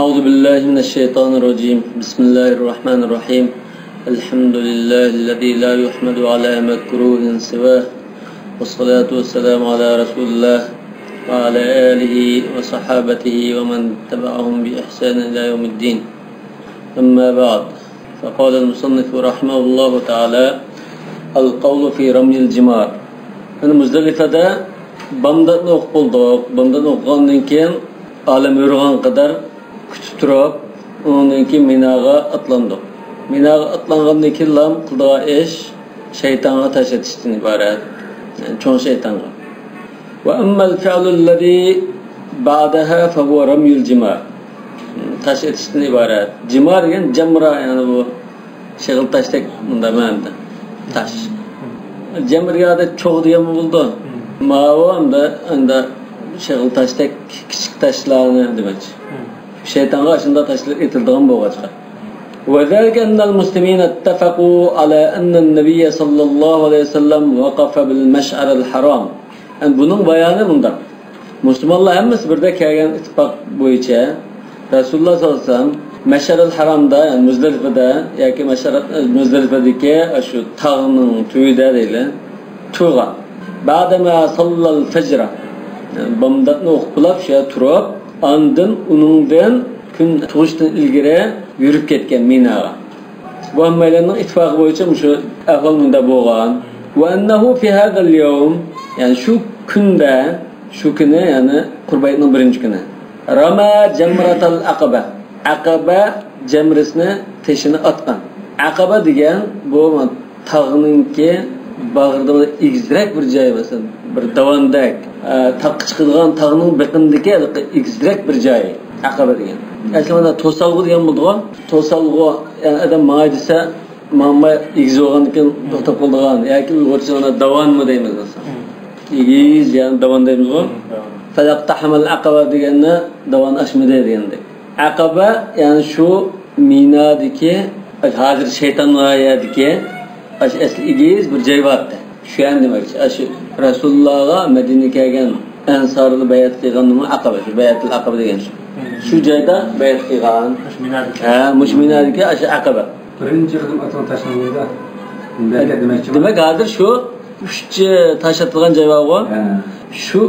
أعوذ بالله من الشيطان الرجيم بسم الله الرحمن الرحيم الحمد لله الذي لا يحمد على مكروه سواه والصلاة والسلام على رسول الله وعلى آله وصحابته ومن تبعهم بإحسان إلى يوم الدين أما بعد فقال المصنف رحمه الله تعالى القول في رمي الجمار أنا مزدلفة بمدن أقبلدق بمدن أقبلدن كين alem yürüyen kadar küçük durup onunki minaga atlandı. Minaga atlanğandan keyin lam kıldığı iş şeytana taş etişten ibaret. Yani çoğun şeytanga. Ve emmel fi'lullezî ba'daha fehuve ramyul cimar. Taş etişten ibaret. Cimar yani cemra yani bu şekil taştek bunda mende. Taş. Cemr ya da çok diye mi buldu? Mavi anda şekil taştek küçük taşlarını demek. Şeytan karşısında taşlar itildiğin bu açık. وذلك أن المسلمين اتفقوا على أن النبي صلى الله عليه وسلم وقف بالمشعر الحرام. Yani bunun bayanı bunda. Müslümanlar hemimiz burada kelgen ittifak boyunca Resulullah sallallahu aleyhi ve sellem Meş'arul Haram'da yani Müzdelife'de yaki Müzdelife'deki şu tağının tüyüde değil tuğan. Ba'dema sallal fecra bamdatni o'qib şöyle turib andın uningdan kun tug'ishdan ilgari yurib ketgan minaga. Bu hammalarning ittifoqi bo'yicha shu ahvol bunda bo'lgan. Va annahu fi hadha al-yawm yani şu kuni yani Qurbaytning birinchi kuni rama jamratal aqaba. Aqaba jamrisini teshini atgan. Aqaba degan bu tog'ninki bag'rida egizrak bir joy masalan bir davandak taq chiqadigan tog'ning biqindagi egizrak bir joy aqaba degan. Aslida to'salg'u degan bo'ldi-ku. To'salg'u yani adam ma'y desa ma'ma egiz bo'lgandan keyin to'xtab qoldigan yoki uyg'urcha ona davanmi deymiz masalan. Egiz yani davan deymiz-ku. Falaqtahamal aqaba deganni davan ashmida degandek. Aqaba yani şu minadagi hozir shayton oyadagi asli egiz bir joy bor-da. Şu ham demakchi. Shu Rasulullahga Madinaga kelgan ansarni bayat qilganmi aqaba shu bayatul aqaba degan shu. Shu joyda bayat qilgan. Mushminadagi shu aqaba. Birinchi qism atgan tashlanganda demakchi. Demak hozir shu 3 tashatilgan joy bor-ku. Shu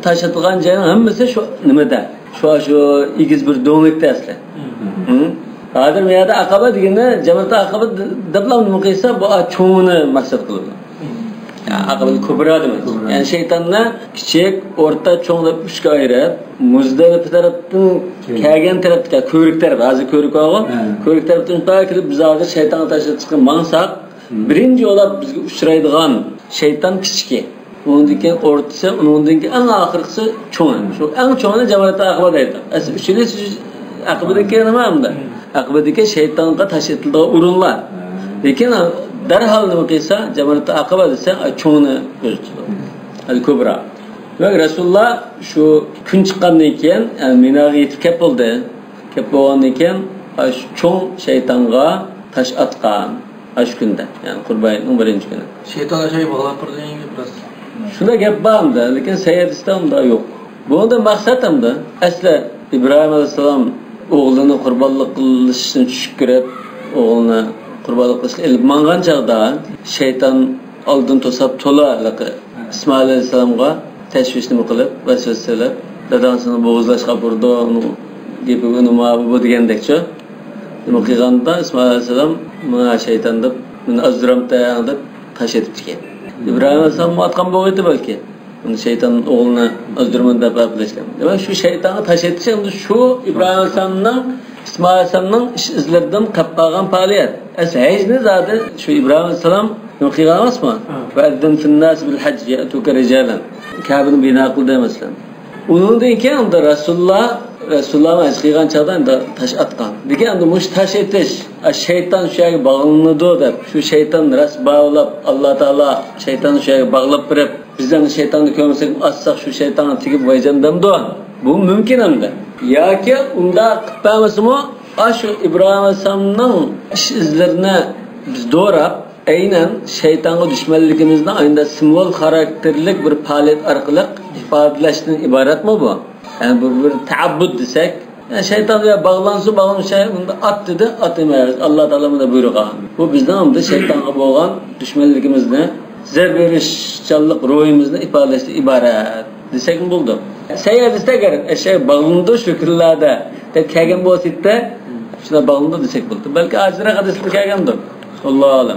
tashatilgan joyning hammasi shu nimada? Shu egiz bir do'nglikda asli. Hozir bu yerda aqaba deganda jamata aqaba deblam nima qilsa bu cho'ngni maqsad qiladi. Aqaba kubra demek. Yani şeytanla küçük, orta, çoğun deb 3 ga ayirib, Muzdalif tarafdan kelgan tarafga ko'rik taraf, hozir ko'rik var. Ko'rik tarafdan kirib biz hozir shaytonga tashlab chiqqan mansaq, birinchi yo'lab bizga uchraydigan shayton kichiki. Undan keyin o'rtasi, undan keyin eng oxirgisi cho'ng. Shu eng cho'ngni jamoat aqaba deydi. Uchinchi aqabadagi nima unda? Aqabadagi shaytonga tashlatilgan o'rinlar. Lekin derhal nima qilsa jamoat aqaba desa cho'ngni ko'rsatadi. Al-Kubra. Va Rasululloh shu kun chiqqandan keyin Minaga yetib kelib bo'ldi. Kelib bo'lgandan keyin shu cho'ng shaytonga tash atgan shu kunda, ya'ni Qurbayning birinchi kuni. Shaytonga shay bog'lab turganingga biraz. Shunda gap borda, lekin sayyidistonda yo'q. Bunda maqsad hamda asli İbrahim alayhisalom o'g'lini qurbonlik qilishni tushib kirib, o'g'lini qurbonlik qilishga ilib mangan chaqda shayton oldin to'sab to'la İsmail alayhisalomga tashvishni qilib vasvasalar dadasini bo'g'izlashga burdi, uni gapiga nima bu degandekcha nima qilganda İsmail alayhisalom mana shayton deb meni azramta deb tash etib chiqgan. İbrahim alayhisalom otgan bo'g'aydi balki. Uni shayton o'g'lini azdirman deb bilishgan. Demak shu shaytonni tash etish endi shu İbrahim alayhisalomning İsmail alayhisalomning ish izlaridan qolib qolgan faoliyat. Hajni zodi shu İbrahim alayhisalom nima qilgan emasmi? Va'din fin nas bil hajj ya'tuka rijalan. Kabini bino qildi masalan. Undan keyin Rasululloh haj qilgan chaqda tash atgan. Degan endi mush tash etish shayton shu yerga bog'lanadi deb shu shayton ras bog'lab Alloh taolo shayton shu yerga bog'lab berib bizdan shaytonni ko'msak atsak shu shaytonni tigib voyjandamdi. Bu mumkin hamda. Yoki unda qilmasmi shu İbrahim alayhisalomning ish izlarini biz do'rab aynan shaytonga dushmanligimizni aynan simbol xarakterlik bir faoliyat orqali ifodalashdan iboratmi bu? Yani bu bir taabbud desek, Yani şeytanla bağlansa şey at dedi, atmayız. Allah Teala'nın da buyruğu. Bu bizden de şeytanla boğan düşmanlığımızı, zerberişçilik ruhumuzu ifadesi ibaret. Desek mi buldu? Seyrediste gerek, bağlandı şükürlerde. Tekegen bu asitte, şuna bağlandı desek buldu. Belki acıra kadıslı kegendir. Allahu alem.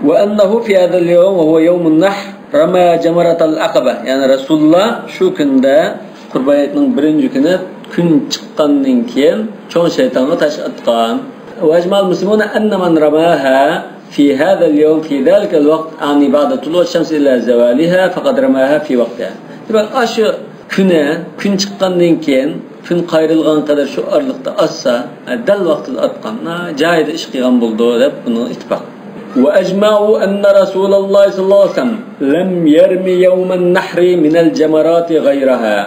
وأنه في هذا اليوم وهو يوم النحر رمى جمرة العقبة يعني رسول الله şu günde Qurbayetning birinci günü gün çıkkandan keyin çoğun şeytanı taş atgan. وأجمع المسلمون أن من رماها في هذا اليوم في ذلك الوقت عن بعد طلوع الشمس إلى زوالها فقد رماها في وقتها. Demek aşı gün çıkkandan keyin gün qayrılğan kadar şu aralıkta atsa, dal vaqtida atqanna joyida ish qilgan bo'ldi deb buni ittifoq. وأجمعوا أن رسول الله صلى الله عليه وسلم لم يرمي يوم النحر من الجمرات غيرها.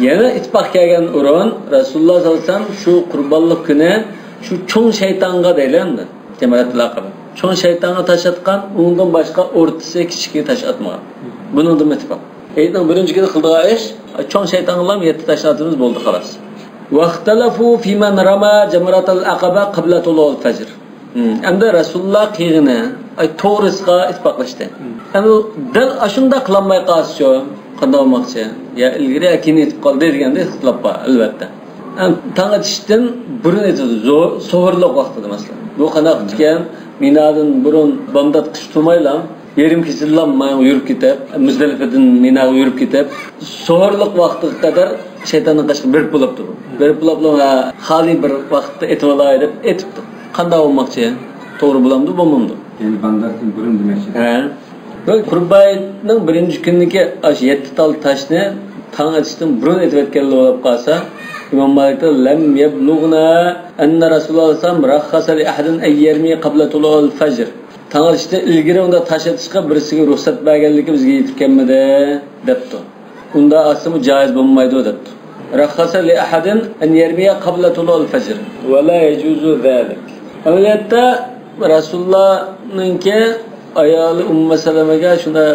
Yani ittifaq kelgan o'rin Rasululloh sollallohu alayhi vasallam shu qurbonlik kuni shu cho'ng shaytonga deyiladi. Jamaratul aqaba. Cho'ng shaytonga tash atgan, undan boshqa o'rtasi kichikka tash atmagan. Buningdan ittifaq. Aytning birinchi kuni qildigan ish cho'ng shaytonga 7 tash atimiz bo'ldi xolos. Vaqtalafu fi man rama jamaratul aqaba qabla tulul fajr. Endi Rasululloh qiyig'ini to'g'risiga ittifoqlashdi. Endi dil ashunda qilmay qolsa qanday bo'lmoqchi? Ya ilgari keyin yetib qoldi deganda ixtilof bor albatta. Tong otishdan burun etadi, so'g'irliq vaqtida masalan. Bu qanaqa ekan? Minadan burun bomdat qish turmaylar, yarim kesillanmay yurib ketib, Muzdalifadan Minaga yurib ketib, so'g'irliq vaqtiga qadar shaytonning qashqi berib bo'libdi. Berib bo'liblar, xoli bir vaqtda etib olay deb etibdi. Qanday olmoqchi? To'g'ri bo'lamdi, bo'lmamdi. Yani bandardan burun demoqchi. Ha. Bu Qurbayning birinchi kuniki 7 tal tashni tong otishdan burun etib o'tganlar bo'lib qolsa, Imom Malikda lam yablughna anna Rasululloh sallallohu alayhi vasallam rakhasa li ahadin ay yarmi qabla tulul fajr. Tong otishdan ilgari unda tash atishga birisiga ruxsat berganligi bizga yetib kelmadi debdi. Unda asli joiz bo'lmaydi debdi. Rakhasa li ahadin an yarmi qabla tulul fajr va la yajuzu zalik. Albatta Rasulullohning ayoli Ummu Salamaga shunda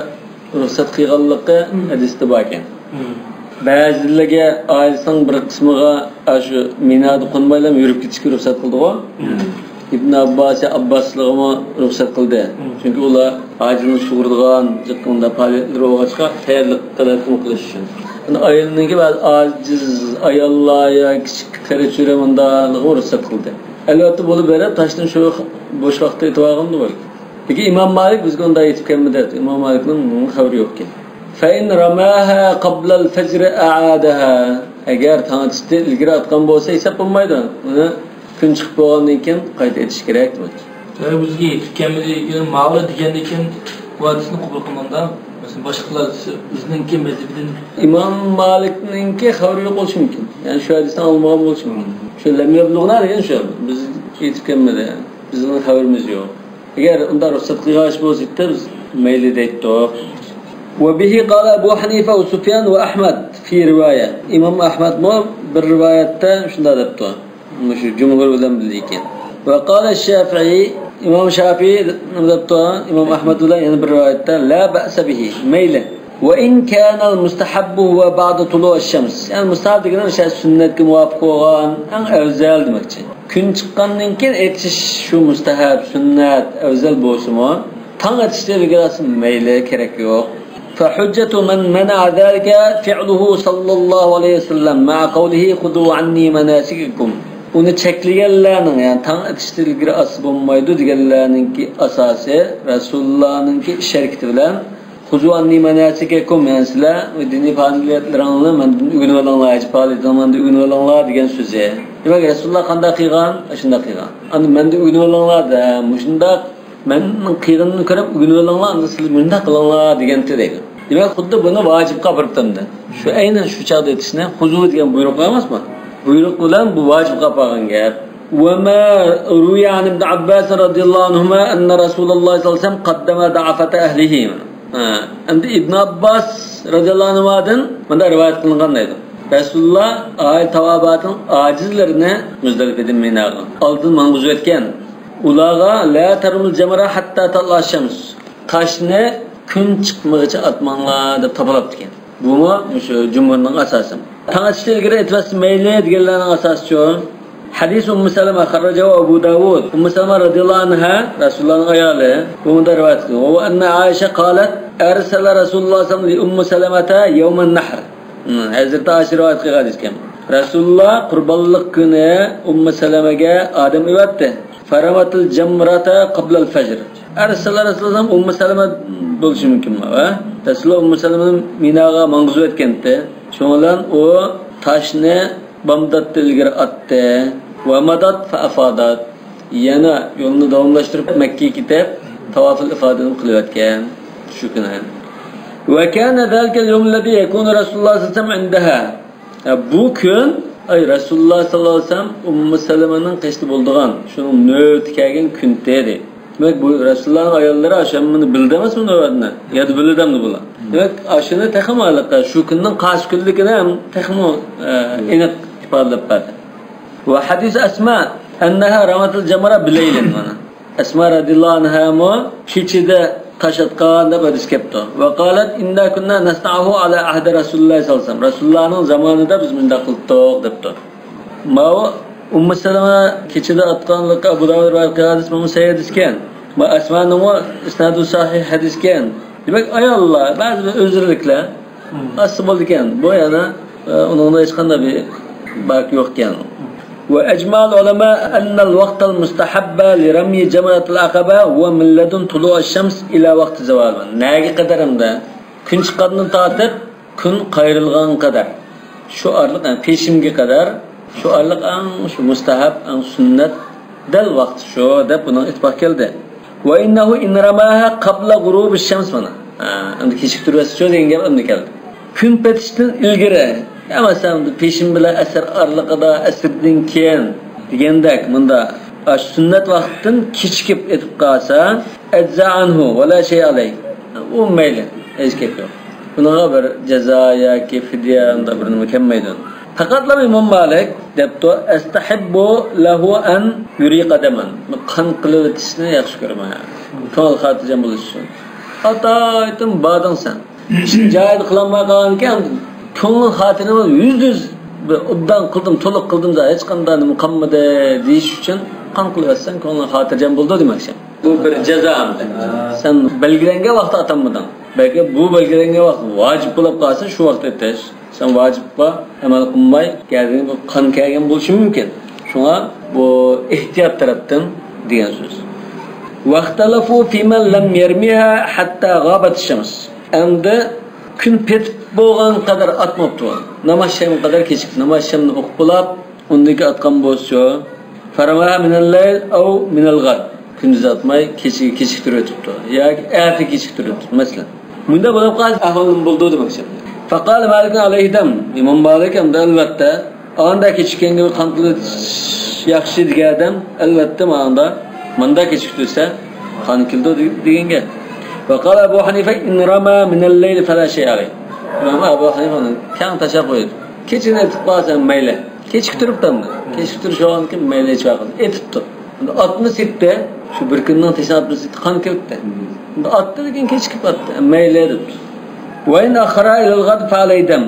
ruxsat qilganligi hadisda bor ekan. Ba'zilarga oilasining bir qismiga shu Minada qo'nmaylam yurib ketishga ruxsat qildi-ku. Ibn Abbosligimi ruxsat qildi. Chunki ular ajini sug'urgan, jiqqanda faoliyatlar o'g'achqa tayyorlik qilish uchun. Ayolninki ba'zi ajiz ayollar kichik qarichuramandaligini ruxsat qildi. Albatta bo'lib berib, tashdan shu bo'sh vaqtda aytib olgandi bo'l. Lekin Imom Malik bizga unday aytib kelmadi. Imom Malikning xabari yo'q ekan. Fa in ramaha qabla al-fajr a'adaha. Agar tongda ilgari atgan bo'lsa hisob bo'lmaydi. Uni kun chiqib bo'lgandan keyin qayta etish kerak deydi. Bizga yetib kelmadi, ma'lum deganda keyin bu hadisni qabul qilganda, masalan boshqalar bizningki mazhabidan Imom Malikningki xabari yo'q bo'lishi mumkin. Ya'ni shu hadisni olmagan bo'lishi mumkin. Shu lam yablug'na degan shu. Biz yetib kelmadi. Bizning xabarimiz yo'q. Agar unda ruxsat qilgash bo'lsa, biz mayli deydik. وبه قال أبو حنيفة وسفيان وأحمد في رواية إمام أحمد مو بالرواية شنو دبته مش جمهور ولا مدليكين وقال الشافعي إمام الشافعي دبته إمام أحمد ولا يعني بالرواية لا بأس به ميلا وإن كان المستحب هو بعد طلوع الشمس يعني المستحب ديگران شاید سنت موافق olan en özel demekçi. Gün çıkkandan keyin etiş şu mustahab, sünnet, özel boşumu tang etişte bilgilası meyle gerek yok. فحجة من منع ذلك فعله صلى الله عليه وسلم مع قوله خذوا عني مناسككم. Onu çekleyenlerinin yani tang etişte ilgili asıl olmaydı diyenlerinki asası Resulullah'ınki şerikti bilen خذوا عني مناسككم yani sizler dini faaliyetlerini men ügün olanlar, hacı faaliyetlerini ügün olanlar diyen sözü. Demek Resulullah qanday qilgan, shunday qilgan. Ani menda ügün olanlar da shunday men qilganini ko'rib ügün olanlar siz bunday qilinglar deganda deydi. Demek xuddi buni vojibga birtamdi. Shu aynan shu chaqda etishni huzu degan buyruq emasmi? Buyruq bilan bu vojibga qolgan gap. وما روي عن ابن عباس رضي الله عنهما أن رسول الله صلى الله عليه وسلم قدم ضعفة أهله. Endi İbn Abbas radıyallahu anhu'dan bunda rivayet kılınan neydi? Resulullah ayet tavabatın acizlerini Muzdalife'den Mina'ga aldın manguz etken ulağa la tarmul cemara hatta talla şems taşını gün çıkmagıça atmanlar deb tapalaptı eken. Bunu şu cumhurning asosi. Tanışishga ilgari etwas mayli deganlarning asosi shu. Hadis Ummu Salama xarrajahu Abu Dawud. Ummu Salama radhiyallohu anha Rasulullohning ayoli. Bunda rivoyat qilgan. Va anna Aisha qalat arsala Rasululloh sallallohu alayhi Ummu Salamata yawm an-nahr. Hazrat Aisha rivoyat qilgan ekan. Rasululloh qurbonlik kuni Ummu Salamaga odam yubatdi. Faramatul jamrata qabla al-fajr. Arsala Rasululloh Ummu Salama bo'lishi mumkinmi, va? Rasululloh Ummu Salamaning minaga mang'zub etganda, shundan o toshni bamdatda ilgari atdi va madat fa afadat. Yana yo'lni davomlashtirib Makkaga ketib, tavaful ifodani qilayotgan shu kuni. Va kana zalika al-yawm alladhi yakunu Rasululloh sallallohu alayhi vasallam indaha. Bu kun ay Rasululloh sallallohu alayhi vasallam Ummu Salamaning qishda bo'ldigan, shuning navbati kelgan kun edi. Demek bu Resulullah'ın ayolları aşamını bildirmez mi nöbetine? Ya da bildirmedi bular. Demek aşını tekim aylıkta, şu günden kaç günlükine hem tekimi enik ifadeleip verdi. Ve hadis Esma, enneha ramatul cemara bileylin bana. Esma radiyallahu anha mu, şiçide taşatkan da hadis kepti. Ve qalet, inna kunna nesna'ahu ala ahde Resulullah sallallahu aleyhi ve sellem. Resulullah'ın zamanında biz münde kıldık, depti. Mao, Ummu Salama keçide atqanlıqqa Abu Dawud rivoyat hadis bu sayyidisken. Ma Asma'nın o isnadu sahih hadisken. Demek ayollar bazı özürlükler asıl boldiken bu yana onunla hiç qanday bir bak yo'qkan. Ve ecmal ulama anna al-vaqt al-mustahabba li ramy jamrat al-aqaba huwa min ladun tulu' ash-shams ila vaqt zawal. Nega qadarimda kun chiqqandan tortib kun qayrilgan qadar. Shu arliq peshimga qadar şu arliq şu mustahab, sünnet del vaqt şu deb buni itibor keldi. Ve innehu inramaha qabla g'urub ash-shams mana. Endi kechiktirasiz shu degan gap endi keldi. Kun petishdan ilgari, masalan peshin bilan asr arliqida asrdan keyin degandek bunda sünnet vaqtdan kechikib etib qolsa, ajza anhu va la shay alay. U mayli, hech gap yo'q. Bunaqa bir jazo yoki fidya unda bir nima kelmaydi. Fakat İmam Malik debto estahibbu lahu an yuri qadaman. Qan qilib o'tishni yaxshi ko'raman. To'l xotirjam bo'lish uchun. Ata aytdim badin sen. Joyida qilmagankan ko'ngil xotirini yüz obdan qildim, to'liq qildim da hech qanday nima qilmadi deyish uchun qan qilyapsan ko'ngil xotirjam bo'ldi demoqchi. Bu bir jazo. Sen belgilangan vaqtda atanmading. Belki bu belgilangan vaqt vojib bo'lib qolsa shu vaqtda etish. Sen vacippa amal qilmay geldiğin bu kan kelgan bo'lishi mumkin. Şuna bu ehtiyot tarafdan degan so'z. Vaqtalafu fi man lam yarmiha hatta ghabat ash-shams. Endi kun petib bo'lgan qadar atmabdi. Namoz sham qadar kechib, namoz shamni o'qib bo'lib, undagi atgan bo'lsa, faramaha min al-layl aw min al-ghad. Kunduz atmay kechiktirib o'tibdi. Yoki erta kechiktirib o'tibdi masalan. Bunda bo'lib qolsa ahvolim bo'ldi demoqchi. Faqal Malik alayhi dam. İmam Malik ham albatta anda kechikkenga qan qilib yaxshi degan odam albatta manda kechiktirsa qan kildi deganga. Faqal Abu Hanifa in rama min al-layl fala shay alayh. Imam Abu Hanifa kan tashab qo'ydi. Kechini etib qolsan mayli. Kechiktiribdimmi? Kechiktirish o'g'anki mayli chaqirdi. Etibdi. 67 shu bir kunning tashabbus qan kelibdi. Atdi lekin kechikib atdi. Mayli debdi. Ve in akhara ilal gad fa'alaydam.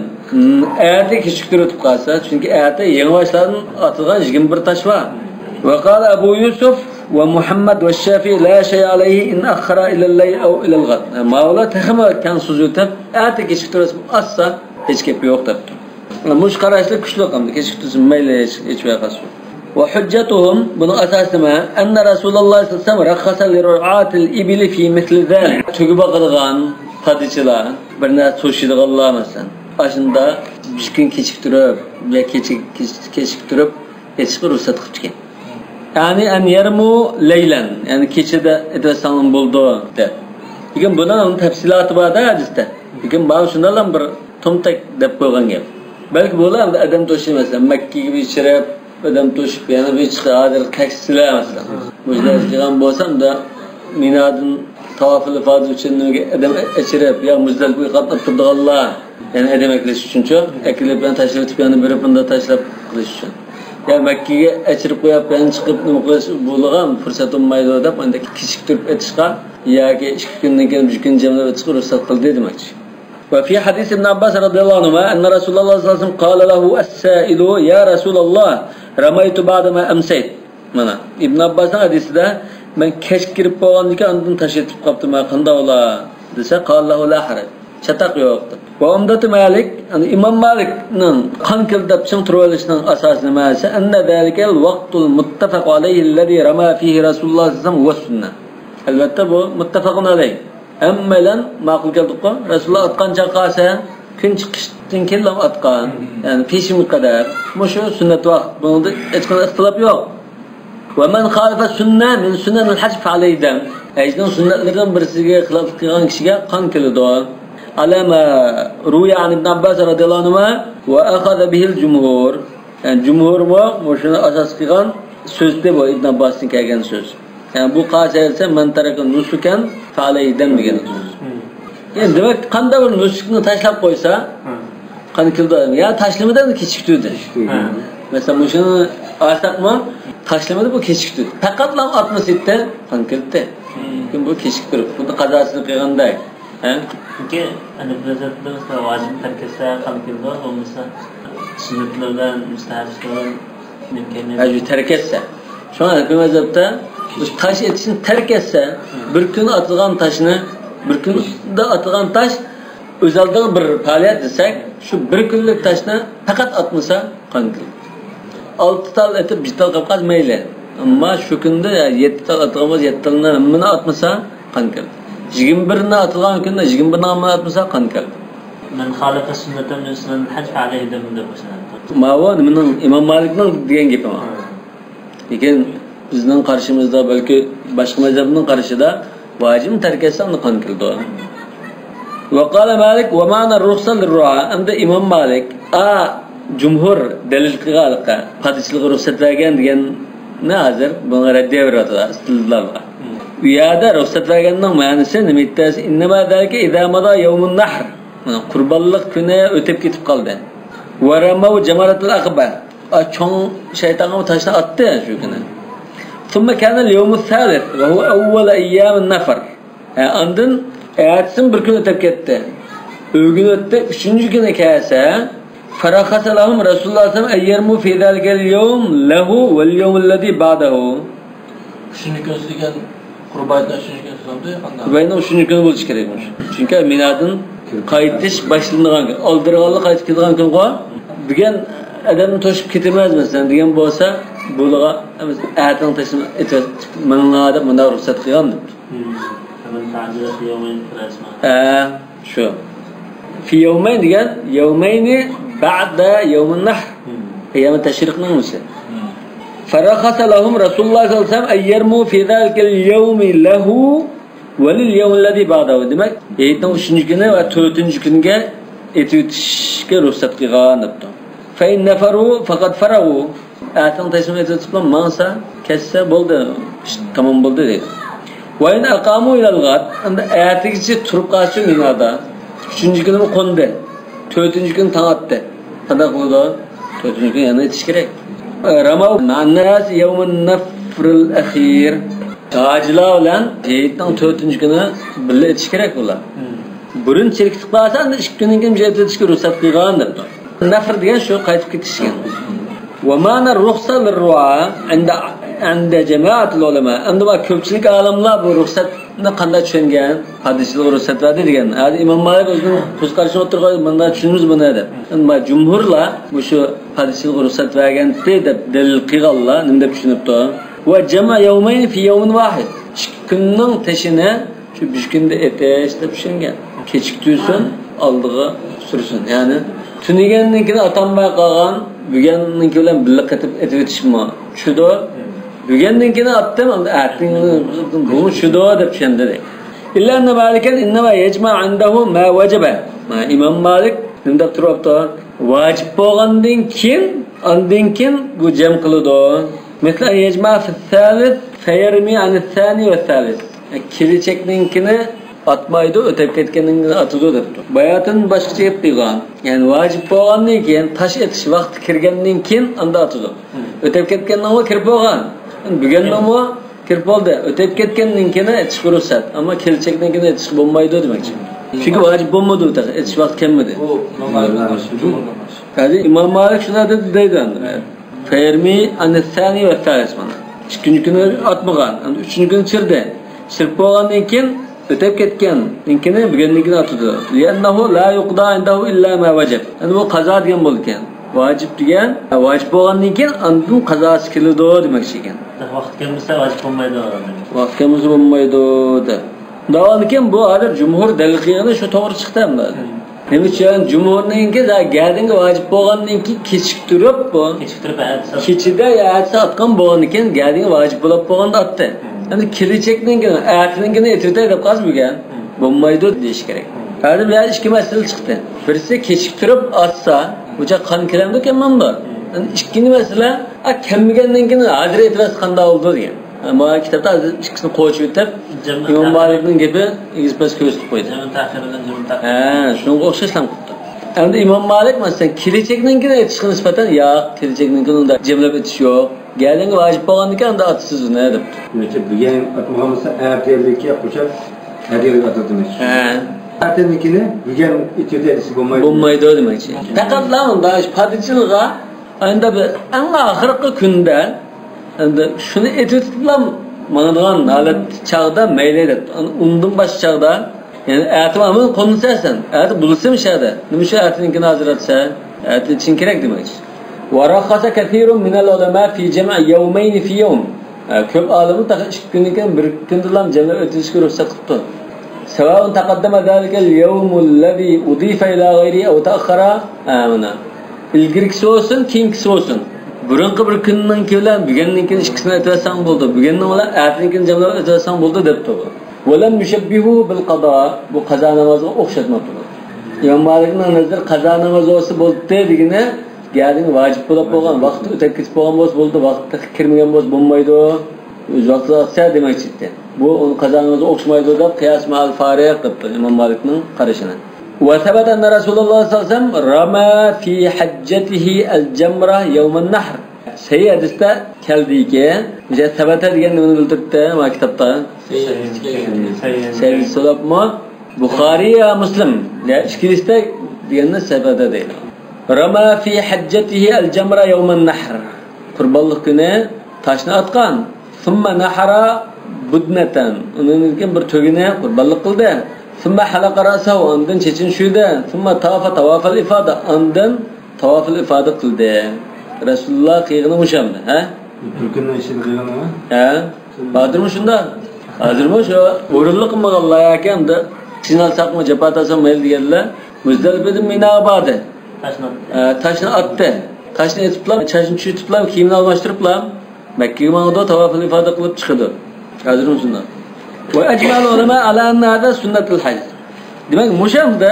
Erta kechiktirib o'tib qolsa, chunki erta yangi boshlardan atilgan 21 tash bor. Ve qala Abu Yusuf ve Muhammad ve Shafi'i la shay alayhi in akhara ilal layl aw ilal gad. Mavla tahma kan suzutib erta kechiktirib assa hech gap yo'q debdi. Mush qarashlar kuchli qildi. Kechiktirsin mayli hech vaqasi. Ve hujjatuhum bunu asasima anna Rasululloh sallallohu alayhi vasallam rakhasa li ru'atil ibli fi misli zalik. Tuguba qilgan Hadiçiler, birine soşidiğanlar mesela. Aşında bir gün kechiktirib, ya kechiktirib, hech bir ruxsat qilib chiqgan. Yani an yarmu laylan, yani kechida etvasan bo'ldi deb. Lekin buning tafsiloti bor-da hadisda. Lekin bu shundan bir tomtak deb qo'ygan gap. Balki bular adam to'shi mesela Makkaga bichirib, adam to'shib yana bir chiqadir taksilar mesela. Mujlar qilgan bo'lsam da minadın tavafil ifade için adam içirip ya Muzdalifa'ya qatnab turdiganlar yani adam ekleş uchunchi eklib bilan tashlab o'tib yana bir bunda tashlab qilish uchun ya Makkaga içirib qo'yib yana chiqib nima qilish bo'lgan fursat bo'lmaydi deb unda kechiktirib etishga yoki 2 kundan keyin 1 kun jamlab o'tishga ruxsat qildi demoqchi. وفي حديث ابن عباس رضي الله عنهما أن رسول الله صلى الله عليه وسلم قال له السائل يا رسول الله رميت بعدما أمسيت. Mana İbn Abbas'ın hadisinde ben keş girip boğandıkça andın taş etip kaptım qanda ola dese qallahu la haraj. Çatak yoktu. Ve umdat Malik, yani İmam Malik'nin kan kildap şun turvalışının asası nemase enne zalikel vaqtul muttafaq aleyhi allazi rama fihi Rasulullah sallallahu aleyhi ve sellem. Elbette bu muttafaqun aleyh. Emmelen maqul keldik ko Rasulullah atqan çaqasa gün çıkıştan kellam atqan. Yani peşim kadar. Bu şu sünnet vaqt. Bunda hiç qanday ixtilaf yok. Ve men khalifa sünne min sünenil hacf aleyden. Ecdan sünnetlerden birisiga xilaf qilgan kishiga qon keladi. Alama ruya an ibn Abbas radhiyallahu anhu ve akhadha bihil jumhur. Yani jumhur mu şunu asas qilgan so'zda bu ibn Abbas'ın kelgan so'z. Yani bu qasaelse men taraka nusukan fa aleyden degan so'z. Yani demek qanda bir nusukni tashlab qo'ysa qon keldi. Ya tashlamadan kechiktirdi. Mesela bu şunu asaqma taşlamadı bu kechikdi. Faqat lam atmasitda qon keldi. Kim bu kechiktirib, buni qazosini qilganday. Çünkü hani birazatda mesela vacib terkese qon keldi, bo'lmasa sunnatlardan mustahaplar mümkün. Hacı terk etse. Şu an hükümetle taş etişini terk etse, bir gün atılgan taşını, bir günde atılgan taş özelden bir faaliyet desek, şu bir günlük taşını fakat atmasa qon keldi. 6 tal etip 1 tal kapqaz meyle. Ama şu günde 7 tal atılmaz 7 talını hammini atmasa qon keldi. 21'ini atılgan kunda 21'ini hammini atmasa qon keldi. Men khalafa sünneten min sunan hacf aleyhi dem de bo'lsa. Ma'vo mening İmam Malikning degan gapim. Lekin bizning qarshimizda balki boshqa mazhabning qarshida vacib terk etsa uni qon keldi. Ve qala Malik ve ma'na ruhsa lirru'a. Endi İmam Malik jumhur dalil qilganlikqa hadislik ruxsat bergan degan ne hozir bunga raddiya beradi istilollar. U yerda ruxsat berganning ma'nosi nima deysiz? Innama zalika idza mada yawmun nahr. Qurbonlik kuni o'tib ketib qoldi. Wa ramaw jamaratul aqba. Cho'ng shaytonga tashna atdi shu kuni. Thumma kana al-yawm ath-thalith wa huwa awwal ayyam an-nafr. Andın ayatsin bir kun o'tib ketdi. O gün o'tdi 3-kuni kelsa فرخص لهم رسول الله صلى الله عليه وسلم أيرموا في ذلك اليوم له واليوم الذي بعده. Şunu gözlegen kurbaydan şunu gözlemdi. Kurbaydan şunu gün buluş gerekmiş. Çünkü minadın kayıtış başlandığı gün, aldırğanlı kayıt kılgan gün o. Bugün adamı toşup getirmez mesela. Diyen bu olsa buluğa ayetini taşıma etet. Manada buna ruhsat kılgandır. Hemen tacile fi yevmeyn resmen. Şu. Fi yevmeyn diyen yevmeyni بعد يوم النحر أيام التشريق نمسه فرخص لهم رسول الله صلى الله عليه وسلم أن يرموا في ذلك اليوم له ولليوم الذي بعده. Demek eğitim 3. güne ve 4. günge etütüşke ruhsat qilgan debdi. Fa in nafaru faqad farahu. Atin taslim etiblan mansa kessa bo'ldi. Tamam bo'ldi dedi. Wa in aqamu ila al-ghad. Anda ayatigicha turib qolsa minada 3. günü qo'ndi. 4. gün tang attı. Qanday qildi? 4. gün yana yetish kerak. Ramav ma'nas yawmun nafril akhir. Tajila bilan deyitning 4. günü birga yetish kerak ular. Burun chirkitib qolsa, 2 kundan keyin yetishga ruxsat qilgan debdi. Nafr degan shu qaytib ketishgan. Wa ma'na ruxsa lirru'a inda jama'atul ulama. Endi bu ko'pchilik olimlar bu ruxsatni qanday tushungan? Hadislar ruxsat berdi degan. Hadi İmam Malik o'zining ko'z qarashini o'tirgan, bunda tushunimiz buni deb. Endi jumhurlar bu shu hadislar ruxsat bergan deb dalil qilganlar, nima deb tushunibdi? Wa jama yawmayn fi yawmin wahid. Kunning tashini shu 3 kunda etish deb tushungan. Kechiktirsin, oldiga sursin. Ya'ni tunigandan keyin atanmay qolgan, bugunning bilan birga qatib etib o'tishmi? Shudo Bugünden keyin attım, ertin bunu şudo deb tushundi. İlla anna Malikan innama yajma indahu ma wajaba. İmam Malik nima turibdi? Vacib bo'lgandan keyin bu jam qiladi. Mesela yajma fi thalith fayarmi an ath-thani wa thalith. Kelichekninkini atmaydi, o'tib ketganinkini atadi debdi. Bayatın boshqacha gap qilgan. Yani vacib bo'lgandan keyin tash etish vaqti kirgandan keyin anda atadi. O'tib ketgandan keyin kirib bo'lgan. Bugün ama kirip oldu. Ötep ketkendinkine yetişik ruhsat. Ama kelçekdinkine yetişik bulmaydı demekçi. Çünkü vacip olmadı o tarzı. Etiş vakti kelmedi. Bu normalde karşı, cumhurdan karşı. Hadi İmam Malik şuna dedi. Fermi annesani ve thalis bana. İkinci günü atmagan, üçüncü günü çirdi. Çirip boğandan keyin ötep ketken, inkini bugünkini atıdı. Li'annahu la yuqda indahu illa ma vacib. Yani bu qaza degan bo'ldi ekan. Vacip degan, vacip bo'lgandan keyin andın qazası keladi demek ekan. Vaqt kelmasa vacip bo'lmaydi odam. Vaqt kelmasa bo'lmaydi deb. Davan ekan bu hozir jumhur dalil qilgani shu to'g'ri chiqdi hamda. Nima uchun jumhurninki da gadinga vacip bo'lgandan keyin kechiktirib bu. Kechiktirib Kechida yatsa atgan bo'lgan ekan gadinga vacip bo'lib bo'lganda atdi. Endi kelajakningini, aqlingini etirtay deb qaz bo'lgan. Bo'lmaydi deyish kerak. Hozir bu ikki masala chiqdi. Birisi kechiktirib atsa, o'sha qon kelamdi ekan mana. Endi ikkinchi masala, kelmagandan keyin hozir e'tiroz qanday bo'ldi degan. Ama kitapta ikkisini qo'yib o'tib, İmam Malikning gapi izbas ko'rsatib qo'ydi. Jamoat ta'xiridan jumhur ta'xir. Shunga o'xshashlam qildi. Endi İmam Malik masalan kelajakdan keyin aytishga nisbatan yo'q, kelajakdan keyin unda jimlab aytish yo'q. Galinga vojib bo'lgandan keyin unda atsiz ne deb. Necha bugun atmagansa ertalikka qo'shib ertalikka atadimiz. Ertalikni bugun itidasi bo'lmaydi. Bo'lmaydi demakchi. Faqat unda padicilga endi bir eng oxirgi kunda endi shuni etiblam mana degan holat chaqda mayli deb. Undan bosh chaqda yani aytmamin qo'nsasan, ayt bulsam shada. Nima shu aytininkini hazratsa, ayt için kerak demakchi. Waraqasa kathirun min al-ulama fi jam' yawmayn fi yawm. Ko'p olimlar taqa 2 kundan bir kundan jamla o'tishga ruxsat qildi. Sawa'un taqaddama zalika al-yawm alladhi udifa ila ghayri aw ta'akhkhara amana. İlgirkisi olsun, keyingisi olsun. Burunqi bir kundan keyin bugundan keyin ikkisini aytsan bo'ldi. Bugundan bilan ertadan jamlab aytsan bo'ldi debdi bu. Walam mushabbihu bil qada. Bu qazo namoziga o'xshatmabdi. İmam Malikning nazar qazo namozi olsa bo'ldi degini, gading vojib bo'lib bo'lgan, vaqti o'tib ketib bo'lgan bo'ldi, vaqti kirmagan bo'lmaydi. O'z vaqtida olsa demakchi. Bu onun qazo namoziga o'xshamaydi deb qiyos ma'al fariq debdi İmam Malikning qarashini. وثبت أن رسول الله صلى الله عليه وسلم رمى في حجته الجمرة يوم النحر. Sahih hadisda keldiki, bize ثبت deganni bildirdi ma kitobda. Sahih so'labmi? Buxoriy va Muslim. Ya ikkilisida deganni sabada deydi. Rama fi hajjatihi al-jamra yawm an-nahr. Qurbonlik kuni toshni otgan. Thumma nahara budnatan. Undan keyin bir tugini qurbonlik qildi. ثم حلق رأسه عندن çeçin şuydu. ثم طاف الإفادة عندن طواف الإفادة qildi. Rasulullah qiyğini muşamdı, ha? Türkünün işini qilgani mi? Ha? Badirmi shunda? Hozirmi shu o'rinli qilmaganlar ekan da. Signal saqma japatasam mayl deganlar. Muzdalifada Mina bordi. Tashni otdi. Tashni etiblar, chashni tushitiblar, kiyimni almashtiriblar. Makkaga mangda طواف الإفادة qilib chiqdi. Hozirmi shunda? وأجمع العلماء على أن هذا سنة الحج. Demek muşamda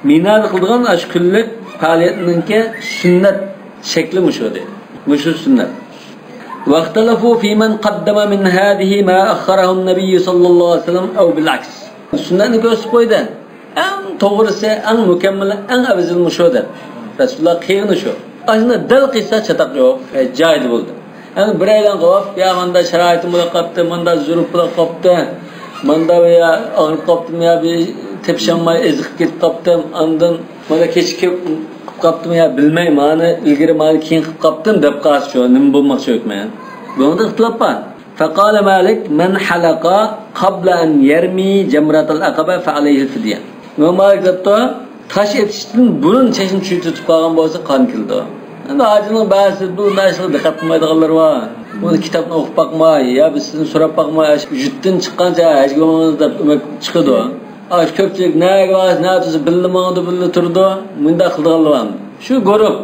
minada kıldıgan aşküllik faaliyetininki sünnet şekli muşu değil. Muşu sünnet. واختلفوا في من قدم من هذه ما أخره النبي صلى الله عليه وسلم أو بالعكس. Sünnetini gösterip koydu. En doğrusu, en mükemmel, en afzal muşu da. Resulullah kıyını şu. Aslında dal kıysa çatak yok. Cahil buldu. Yani bir aydan kılıp, ya manda şaraitim bula kaptı, manda zürüp bula kaptı. Manda veya ağırıp kaptım ya bir tepşenmay ezik ketip kaptım. Andın bana keçikip kaptım ya bilmeyim. Hani ilgiri mali keyin kıp kaptım dep qarşı şu. Nimi bulmak çökmeyen. Bunu da ıhtılap var. Fekale Malik men halaka qabla en yermi cemratal akabe fe aleyhil fidye. Malik depti taş etiştin bunun çeşin çüyü tutup kalgan bolsa kan kildi. Endi hacının bazı bu naşılı dikkat qilmaydiganlar var. Bunu kitapni o'qib bakmay, ya biz sizdan so'rab bakmay, jutdan chiqqancha hajga bo'lmangiz deb umak chiqadi. Ko'pchilik nega vas, na tuzi bilmadi, bildi turdi. Bunda qildiganlar. Shu guruh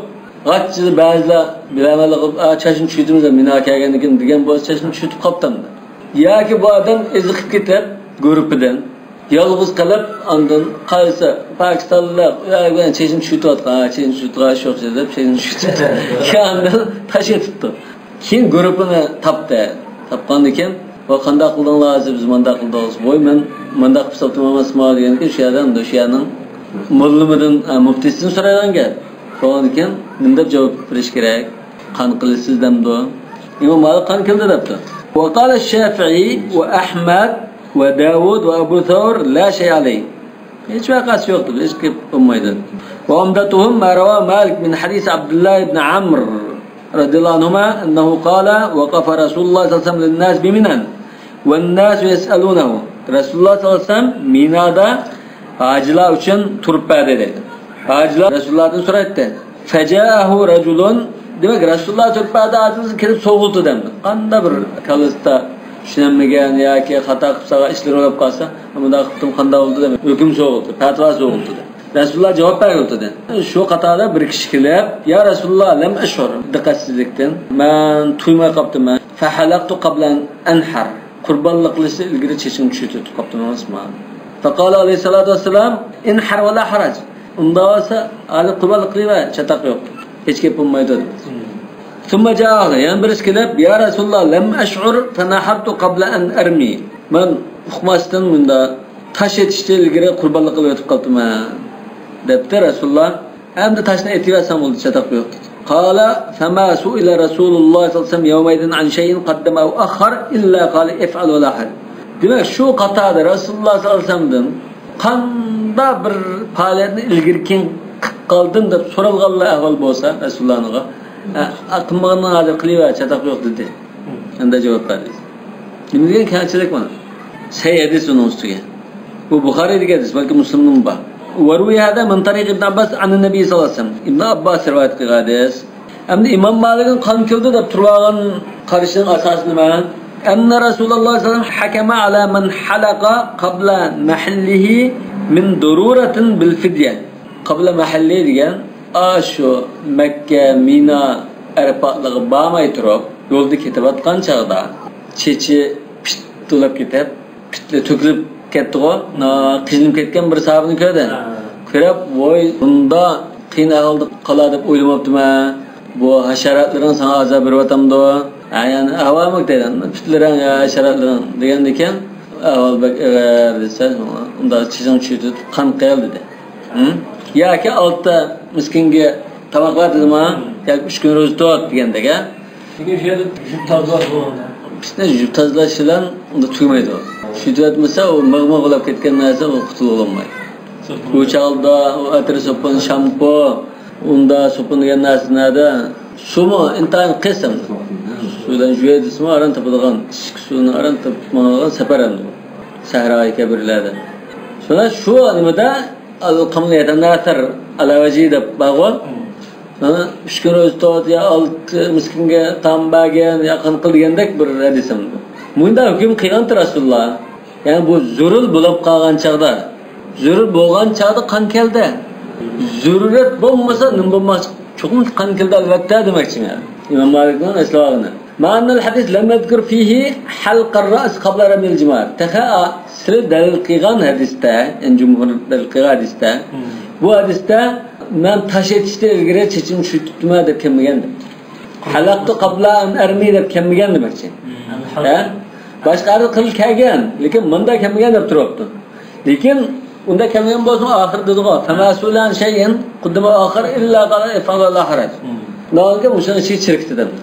g'achchi ba'zilar bilamanlar chashni tushitimiz mina kelgandan keyin degan bo'lsa chashni tushitib qoptamdi. Yoki bu odam eziqib ketib guruhidan yolg'iz qilib ondan qaysi Pokistonlik yo'q chashni tushitayotgan, chashni tushitgan sho'x deb chashni tushitdi. Keyin tash etibdi. Keyin guruhini topdi. Topgandan keyin va qanday qildinglar biz manda qildingiz. Voy men manda qilib topdim emasmi deganki shu yerdan o'shaning mullimidan muftisidan so'raganga. So'ragan keyin nima deb javob berish kerak? Qan qilasiz demdi. İmam Malik qan qildi debdi. Va qala Shafi'i va Ahmad va Davud va Abu Thawr la shay alayh. Hiç vakası yoktu. Hiç olmaydı. Ve umdatuhum ma rava Malik min hadis Abdullah ibn Amr radıyallahu anhuma ennehu qala vaqafa Resulullah sallallahu aleyhi ve sellem lin-nas biminan ve'n-nas yes'alunahu. Resulullah sallallahu aleyhi ve sellem Mina'da hacılar için turib berdi dedi. Hacılar Resulullah'dan so'raydi. Faja'ahu rajulun, demek Resulullah turib berdi, hacılar kirib so'g'ildi dedi. Qanday bir kalista tushunmagan yoki xato qilsa ishlar bo'lib qolsa, bunda qildim qanday bo'ldi deb hukm so'g'ildi, fatvo so'g'ildi. Rasululloh javob berdi. Shu qatorda bir kishi kelib, "Ya Rasululloh, lam ashur diqqatsizlikdan men tuymay qolibman. Fa halaqtu qabla an anhar." Qurbonlik qilishni ilgari chechim tushib qolibman. Faqala alayhisolatu vassalam, "Inhar va la haraj." Unda bo'lsa, ali qurbonlik qilma, chataq yo'q. Hech gap bo'lmaydi. Thumma jaa'a, yana bir kelib, "Ya Rasululloh, lam ash'ur fa nahartu qabla an armi." Men uqmasdan bunda tash etishni ilgari qurbonlik qilib o'tib qolibman. Debdi Rasululloh, "Endi tashni etiversam bo'ldi, chataq yo'q." Qala fama su'ila Rasululloh sallallohu alayhi vasallam yawmaydin an shay'in qaddama aw akhar illa qala if'al wa la haraj. Demek şu qatorda Rasululloh sallallohu alayhi vasallamdan qanday bir faoliyatni ilgari keng qildin deb so'ralganlar ahvol bo'lsa Rasulullohga, "Aqmag'ini hozir qilaver, chataq yo'q" dedi. Endi javob berdi. Nima degan kamchilik mana? Sahih hadis uning ustiga. Bu Buxoriyda hadis, balki Muslimning bor. وروي هذا من طريق ابن عباس عن النبي صلى الله عليه وسلم. ابن عباس روايت qilgan hadis. Endi İmam Malik'in qon keldi deb turgan qarashning asosi nima? Anna Rasululloh sallallohu alayhi vasallam hakama ala man halaqa qabla mahallihi min dururatin bil fidya. Qabla mahalli degan shu Makka, Mina, Arafotlarga bormay turib, yo'lda ketayotgan chog'da chechi pitulab ketib, pitli to'kilib ketdi-ku, qizinib ketgan bir sahabani ko'rdi. Ko'rib, "Voy, bunda qiyin ahvolda qoladi deb o'ylamabdiman. Bu hasharotlarning sana azab beryaptimdi. Yani ahvolmi dedi. Pitlaring, hasharotlaring" degan ekan, ahvol desa, unda chizim tushdi, qon qayil dedi. Yoki oltda miskinga tomoq berdimi? Yoki 3 kun ro'za tut degandek-a. Lekin shu yerda jub tozalash bo'ladi. Bizda jub tozalash bilan unda tugmaydi. Shu etmasa, u mag'mag'lab ketgan narsa u qutulib olmaydi. Bu chaqda u atir sopun, shampo, unda sopun degan narsalarda suvmi intayin qism. Suvdan juyadismi aran topadigan, suvni aran topadigan saparamdi. Sahroy kabirlarda. Shuna shu nimada al-qamliyatan natar alavaji deb bag'ol. Mana 3 kun o'z tot ya 6 miskinga tambagan yaqin qilgandek bir hadisim. Bunda hukm qilgan Rasululloh. Yani bu zurul bo'lib qolgan chaqda, zurul bo'lgan chaqda qon keldi. Zururat bo'lmasa nima bo'lmas? Cho'qim qon keldi albatta demoqchiman. İmam Malikning islohini. Ma'nal hadis lam yadhkur fihi halq ar-ra's qabla rami al-jimar. Tahaa sil dalil qilgan hadisda, en jumhur dalil qilgan hadisda, bu hadisda men tash etishda ilgari chechim tushibdimi deb kelmagan. Halaqtu qabla an armi deb kelmagan demoqchi. Başqaları qil kelgan, lekin bunda kelmagan deb turibdi. Lekin unda kelmagan bo'lsa oxir dedi-ku, "Famasulan shay'in qaddama oxir illa qala if'al la haraj." Nolga o'shani ichi chirikdi dedi.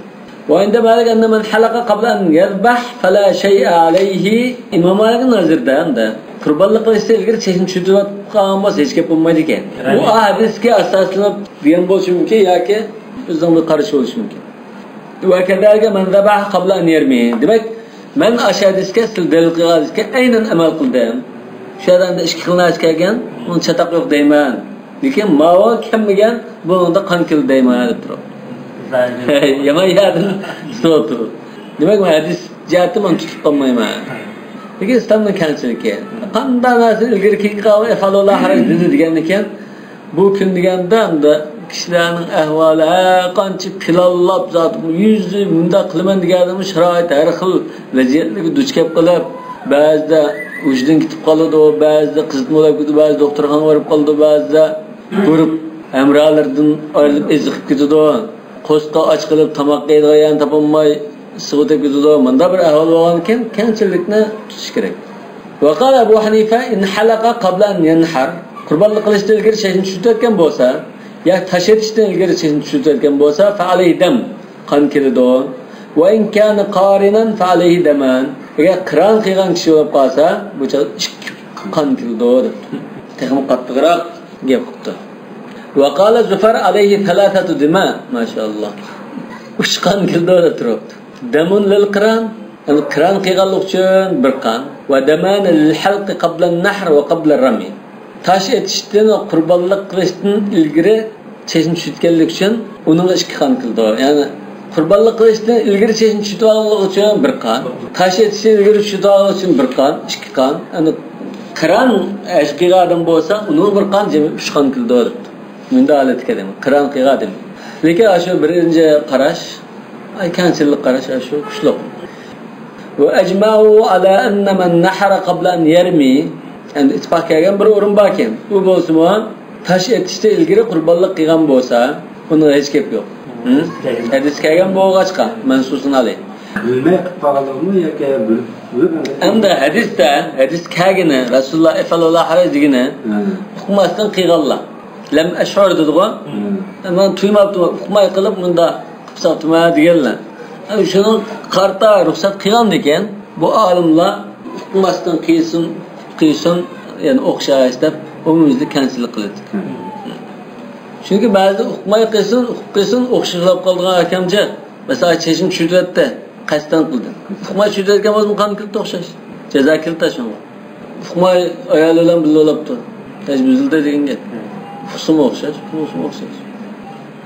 Va endi Malik anna man halaqa qabla an yazbah fala shay'a alayhi. Imom Malikning nazarida unda qurbonlik qilishda ilgari chechim tushib qolgan bo'lsa hech gap bo'lmaydi ekan. Bu hadisga asoslanib degan bo'lishi mumkin yoki bizning bir qarash bo'lishi mumkin. Va kadalika man zabah qabla an yarmi. Demak, men ashadisga dalil qilganizga aynan amal qildim. Shu yerda ish qilnas kelgan, uni chataq yo'q deyman. Lekin ma'vo kelmagan, bunda qon keldi deyman deb turib. Yomon yadin so'tu. Demak, men hadis jihatdan men tutib qolmayman. Lekin islomning kamchiligi. Qanday narsa ilgari qilgan falollar haraj dedi degan ekan, bu kun deganda unda kishilarning ahvoli qancha pilallab zot yuzi bunda qilaman deganim sharoit har xil vaziyatlarga duch kelib qolib, ba'zida o'zidan ketib qoladi, ba'zida qizib bo'lib ketdi, ba'zida doktorxonaga borib qoldi, ba'zida ko'rib amralardan ayrilib eziqib ketdi, qo'sqa och qilib tomoq yeydigan topolmay suvda ketdi. Bunda bir ahvol bo'lgan ekan, kamchilikni tutish kerak. Va qala Abu Hanifa in halaqa qabla an yanhar. Qurbonlik qilishda ilgari chechim tushayotgan bo'lsa, ya tash etishdan ilgari chechim tushayotgan bo'lsa, fa alayhi dam, qon keladi. Va in kana qarinan fa alayhi daman. Agar qiron qilgan kishi bo'lib qolsa, bu qon keladi. texmi qattiqroq gap qildi. Va qala Zufar alayhi thalathatu dima, maşallah. Ushqan kildoda turibdi. Damun lil qiran, qiran qilganlik uchun bir qan va daman lil halqi qabla an-nahr va qabla ar-rami. Tash etishdan qurbonlik qilishdan ilgari chechim tushitganlik uchun uning ikki qan qildi. Ya'ni qurbonlik qilishdan ilgari chechim tushitganlik uchun bir qan, tash etishdan ilgari tushitganlik uchun bir qan, ikki qan. Ya'ni qiran ashqiga odam bo'lsa, uning bir qan jami 3 qan qildi. Bunda holat kedim. Qiran qilgan. Lekin shu birinchi qarash, aykanchilik qarash shu kuchliq. Wa ajma'u ala anna man nahara qabla an yarmi, endi ittifoq kelgan bir o'rin bor ekan. U bo'lsa, tash etishda ilgari qurbonlik qilgan bo'lsa, buni hech gap yo'q. Hadis kelgan bo'lg'achqa mansusun alay. Bilmay qilganmi yoki Endi hadis kelgani Rasululloh sallallohu alayhi degini hukmasdan qilganlar. Lam ashhur dedigan. Men tuymabdim, hukmay qilib bunda qilsatma deganlar. Shuni qarta ruxsat qilgan ekan, bu olimlar hukmasdan qilsin, ya'ni o'xshash deb umumizda kanchilik qiladi. Chunki ba'zi hukmay qilsin o'xshalab qolgan akamcha, masalan, chechim tushirdi, qasddan qildi. Hukmay tushirgan bo'lsa, qanday o'xshash? Jazo kirtashmi? Hukmay ayol bilan birga olibdi. Tajbizilda degan gap. Husum o'xshash.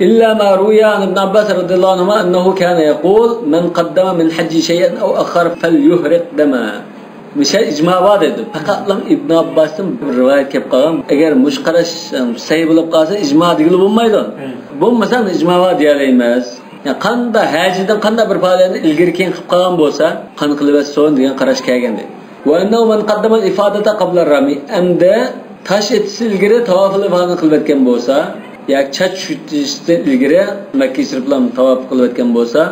إلا ما روي عن ابن عباس رضي الله عنهما أنه كان يقول من قدم من حج شيئا أو أخر فليهرق دما. مش إجماع واحد. فقط لم ابن عباس بالرواية كيف قام أجر مش قرش سيب لبقاسه إجماع ديقلو بمايدون. بوم مثلا إجماع واحد يالي ماس. يعني قندا هاجدن قندا بربالين الجركين قام بوسا قن قلبت سون ديان قرش كاجن دي. وأنه من قدم الإفادة قبل الرمي أمد tash etisi ilgari tavof qilib qilayotgan bo'lsa, yoki chach tushishdan ilgari Makka shirib bilan tavof qilayotgan bo'lsa,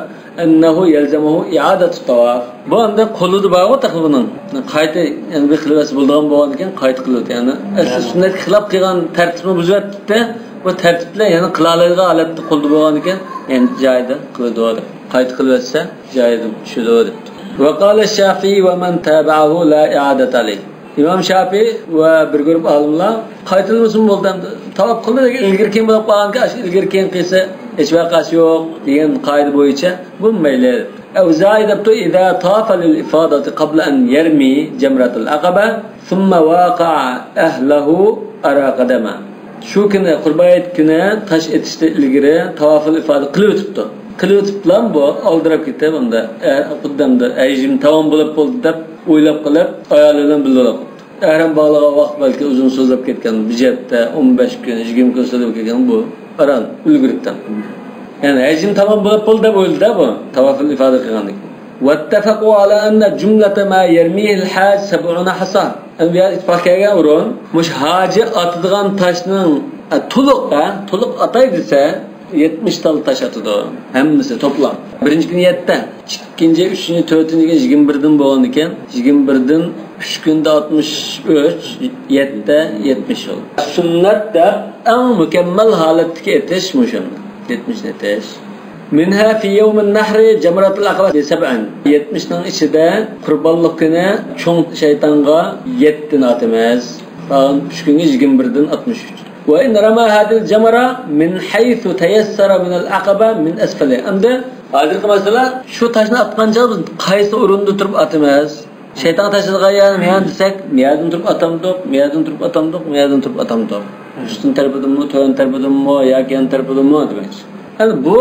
annahu yalzamuhu i'adatu tavof. Bu anda qo'lida bor taqvining. Qayta endi bir xilvasi bo'lgan bo'lgan ekan, qayta qiladi. Ya'ni asl sunnatga xilof qilgan tartibni buzyapti. Bu tartib bilan yana qilalaydigan holatda qo'lda bo'lgan ekan, endi joyida qiladi. Qayta qilsa joyida tushadi. Va qala Shafi'i va man tabi'ahu la i'adatu alayhi. İmam Şafii ve bir grup alimler qaytılmasın bo'ldi. Tavaf qildi, ilgari keyin bo'lib qolgan ki, ilgari keyin qilsa hech vaqasi yo'q degan qoida bo'yicha bu mayli. Avza'i debdi, "İza tafa lil ifadati qabla an yarmi jamratul aqaba, thumma waqa'a ahlihi ara qadama." Shu kuni Qurbonit kuni tash etishda ilgari tavaful ifoda qilib o'tibdi. Qilib o'tibdilar bu oldirab ketdi bunda. Quddamda ayjim tamom bo'lib bo'ldi deb o'ylab qilib ayolidan bildirib. Ayran bağlağa vaqt belki uzun so'zlab ketgan, bijetda 15 kun, 20 kun so'zlab ketgan bu aran ulguribdan. Yani hajim tamam bo'lib bo'ldi deb o'yladi bu tavaful ifoda qilgandik. Wattafaqu ala anna jumlata ma yarmihi al-haj 70 hasa. Anbiya ittifoq qilgan o'rin, mush haji atadigan toshning to'liq atay desa 70 tal taş atıdı. Hemmisi toplam. Birinci gün 7'de, ikinci, üçüncü, dördüncü gün 21'den boğan iken, 21'den 3 günde 63, 7'de 70 oldu. Sünnet de en mükemmel haletteki etişmiş onu. 70 eteş. Minha fi yevmin nahri cemratul akaba 7'den. 70'den içinde kurbanlık günü çoğun şeytanga 7'den atımız. 3 günü 21'den 63. وإن رمى هذه الجمرة من حيث تيسر من العقبة من أسفله. Endi hozirgi masala shu toshni atgancha biz qaysi o'rinda turib atamiz? Shayton tashlagan men desak, miyadin turib atamdik. Ustun tarafidami, to'g'ri tarafidami yoki yan tarafidami demak. Endi bu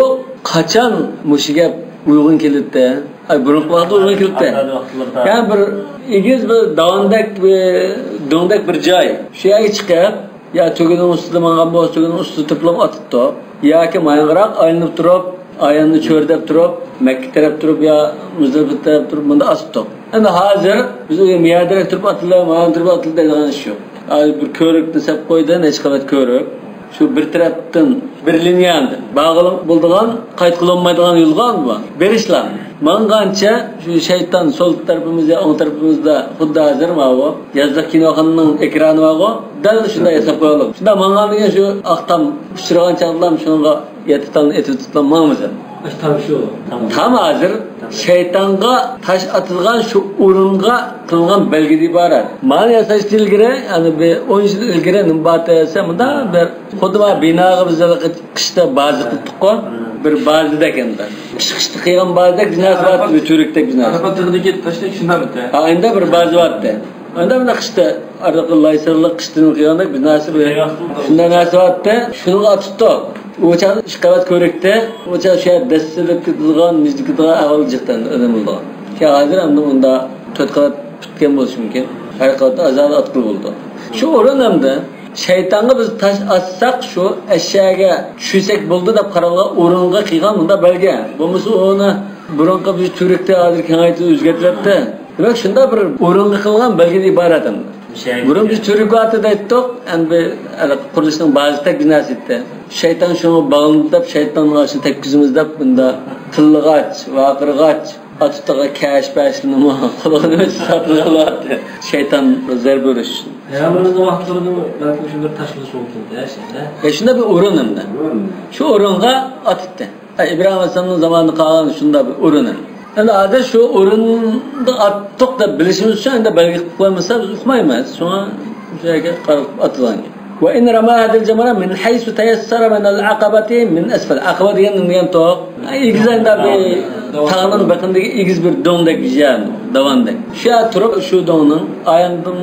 qachon mushiga uygun keladi? Burungi vaqtda uygun keladi. Yani bir egiz bir dondek bir joy. Shu yerga chiqib ya tug'uning ustida mangan bo'lsa, tug'uning ustida to'plab otibdi. Yoki mayinroq aylanib turib, ayonni cho'rdab turib, Makka taraf turib yo Muzdalifah taraf turib bunda asibdi. Endi hozir biz miyadira turib atlar, mana turib atlar degan ish yo'q. Bir ko'rikni sap qo'ydi, necha qavat ko'rik. Shu bir tarafdan bir liniyanda bağlab bo'ldigan, qayt qilolmaydigan yo'lgan bu. Berishlar. Mangancha shu shayton sol tarafimizda, o'ng tarafimizda xuddi hozir mana yozda kinoxonaning ekrani bor. Dal shunday hesab qo'yalib. Shunda mangan degan shu aqtam uchragan chaqlam shunga yetib etib tutlanmamiz. Tabii şu. Tamam. Tam hazır şeytanga taş atılgan şu urunga kılgan belge ibaret. Mani yasaş ilgire yani bir 10 yıl ilgire nımbata yasam da bir koduma binaga bizde kışta bazı tutko bir bazı da kendi. Kışta kıygan bazı da binası var bir türükte binası. Arapatırdaki taşta şundan bitti. Aynda bir bazı vardı. Onda bir kışta arıqılay sırlıq kıştın kıyanda binası bir şundan nası vardı. Şunu atıştı. Uçan şikavat körükte, uçan şey destelik kıtılgan, müzik kıtılgan ahval çıktan önem oldu. Ki hazır hem de onda tutkalat bitken bolsun mümkün. Her katta azal atkıl oldu. Şu oranımda şeytanı biz taş atsak şu eşeğe düşsek buldu da paralı orunga kıygan bunda belge. Bu musu ona burunga bir türekte hazır kenayeti özgetirdi. Demek şunda bir orunga kılgan belge ibaretim. Burun bir türük atı da ettik, yani bir kuruluşun bazı tek binası etti. Şeytan şunu bağımlıda, şeytanın karşı tekkizimizde bunda tıllığı aç, vakırı aç, atıtığı keş beşliğini muhakkılığını satılırlardı. Şeytan zerbe örüşsün. Peygamberimiz vaxtlarında belki şu bir taşlı soğuktu ya şimdi. Şunda bir urunum da. Şu urunga atıttı. İbrahim Aleyhisselam'ın zamanında kalan şunda bir urunum. Yani adı şu urunda attık da bilişimiz için de belki koymasa biz okumayız. Sonra şeye karıp atılan gibi. Ve in rama hadil cemara min haysu teyessara min al-akabati min esfel. Akaba diyen toğ. İgizden de bir tağının bakındaki igiz bir dondaki bir şey davandak. Şu turup şu donun ayandın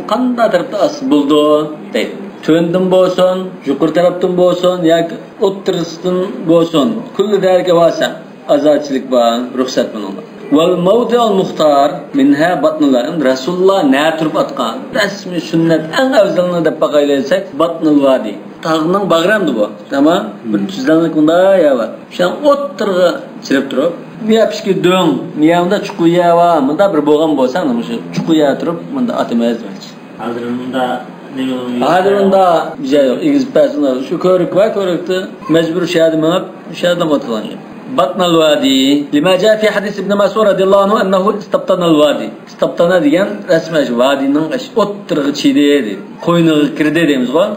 kanda tarafta as buldu deyip. Töndün bolsun, yukur taraftan bolsun, yak ottırıstın bolsun. Kullu derke vasa. Azatçılık var, ruhsat bununla. Vel mevdi'ul muhtar minha batnıların Resulullah ne turp atkan. Resmi sünnet en evzelini de bakaylaysak batnıl vadi. Tağının bağıramdı bu. Ama bir tüzlenlik bunda ya var. Şu an ottırğı çirip durup. Niye pişki dön, niyemde çukuya var. Mında bir boğan bolsan ama şu çukuya durup mında atımayız belki. Hazırında ne oluyor? Hazırında bir şey yok. İngiliz personel. Şu körük var, körükte mecbur şehadim alıp şehadim atılanıyor. بطن الوادي لما جاء في حديث ابن مسعود رضي الله عنه أنه استبطن الوادي استبطن diyen resmen vadinin ottırğı çiğdeydi. Koyunu kirde deyimiz var.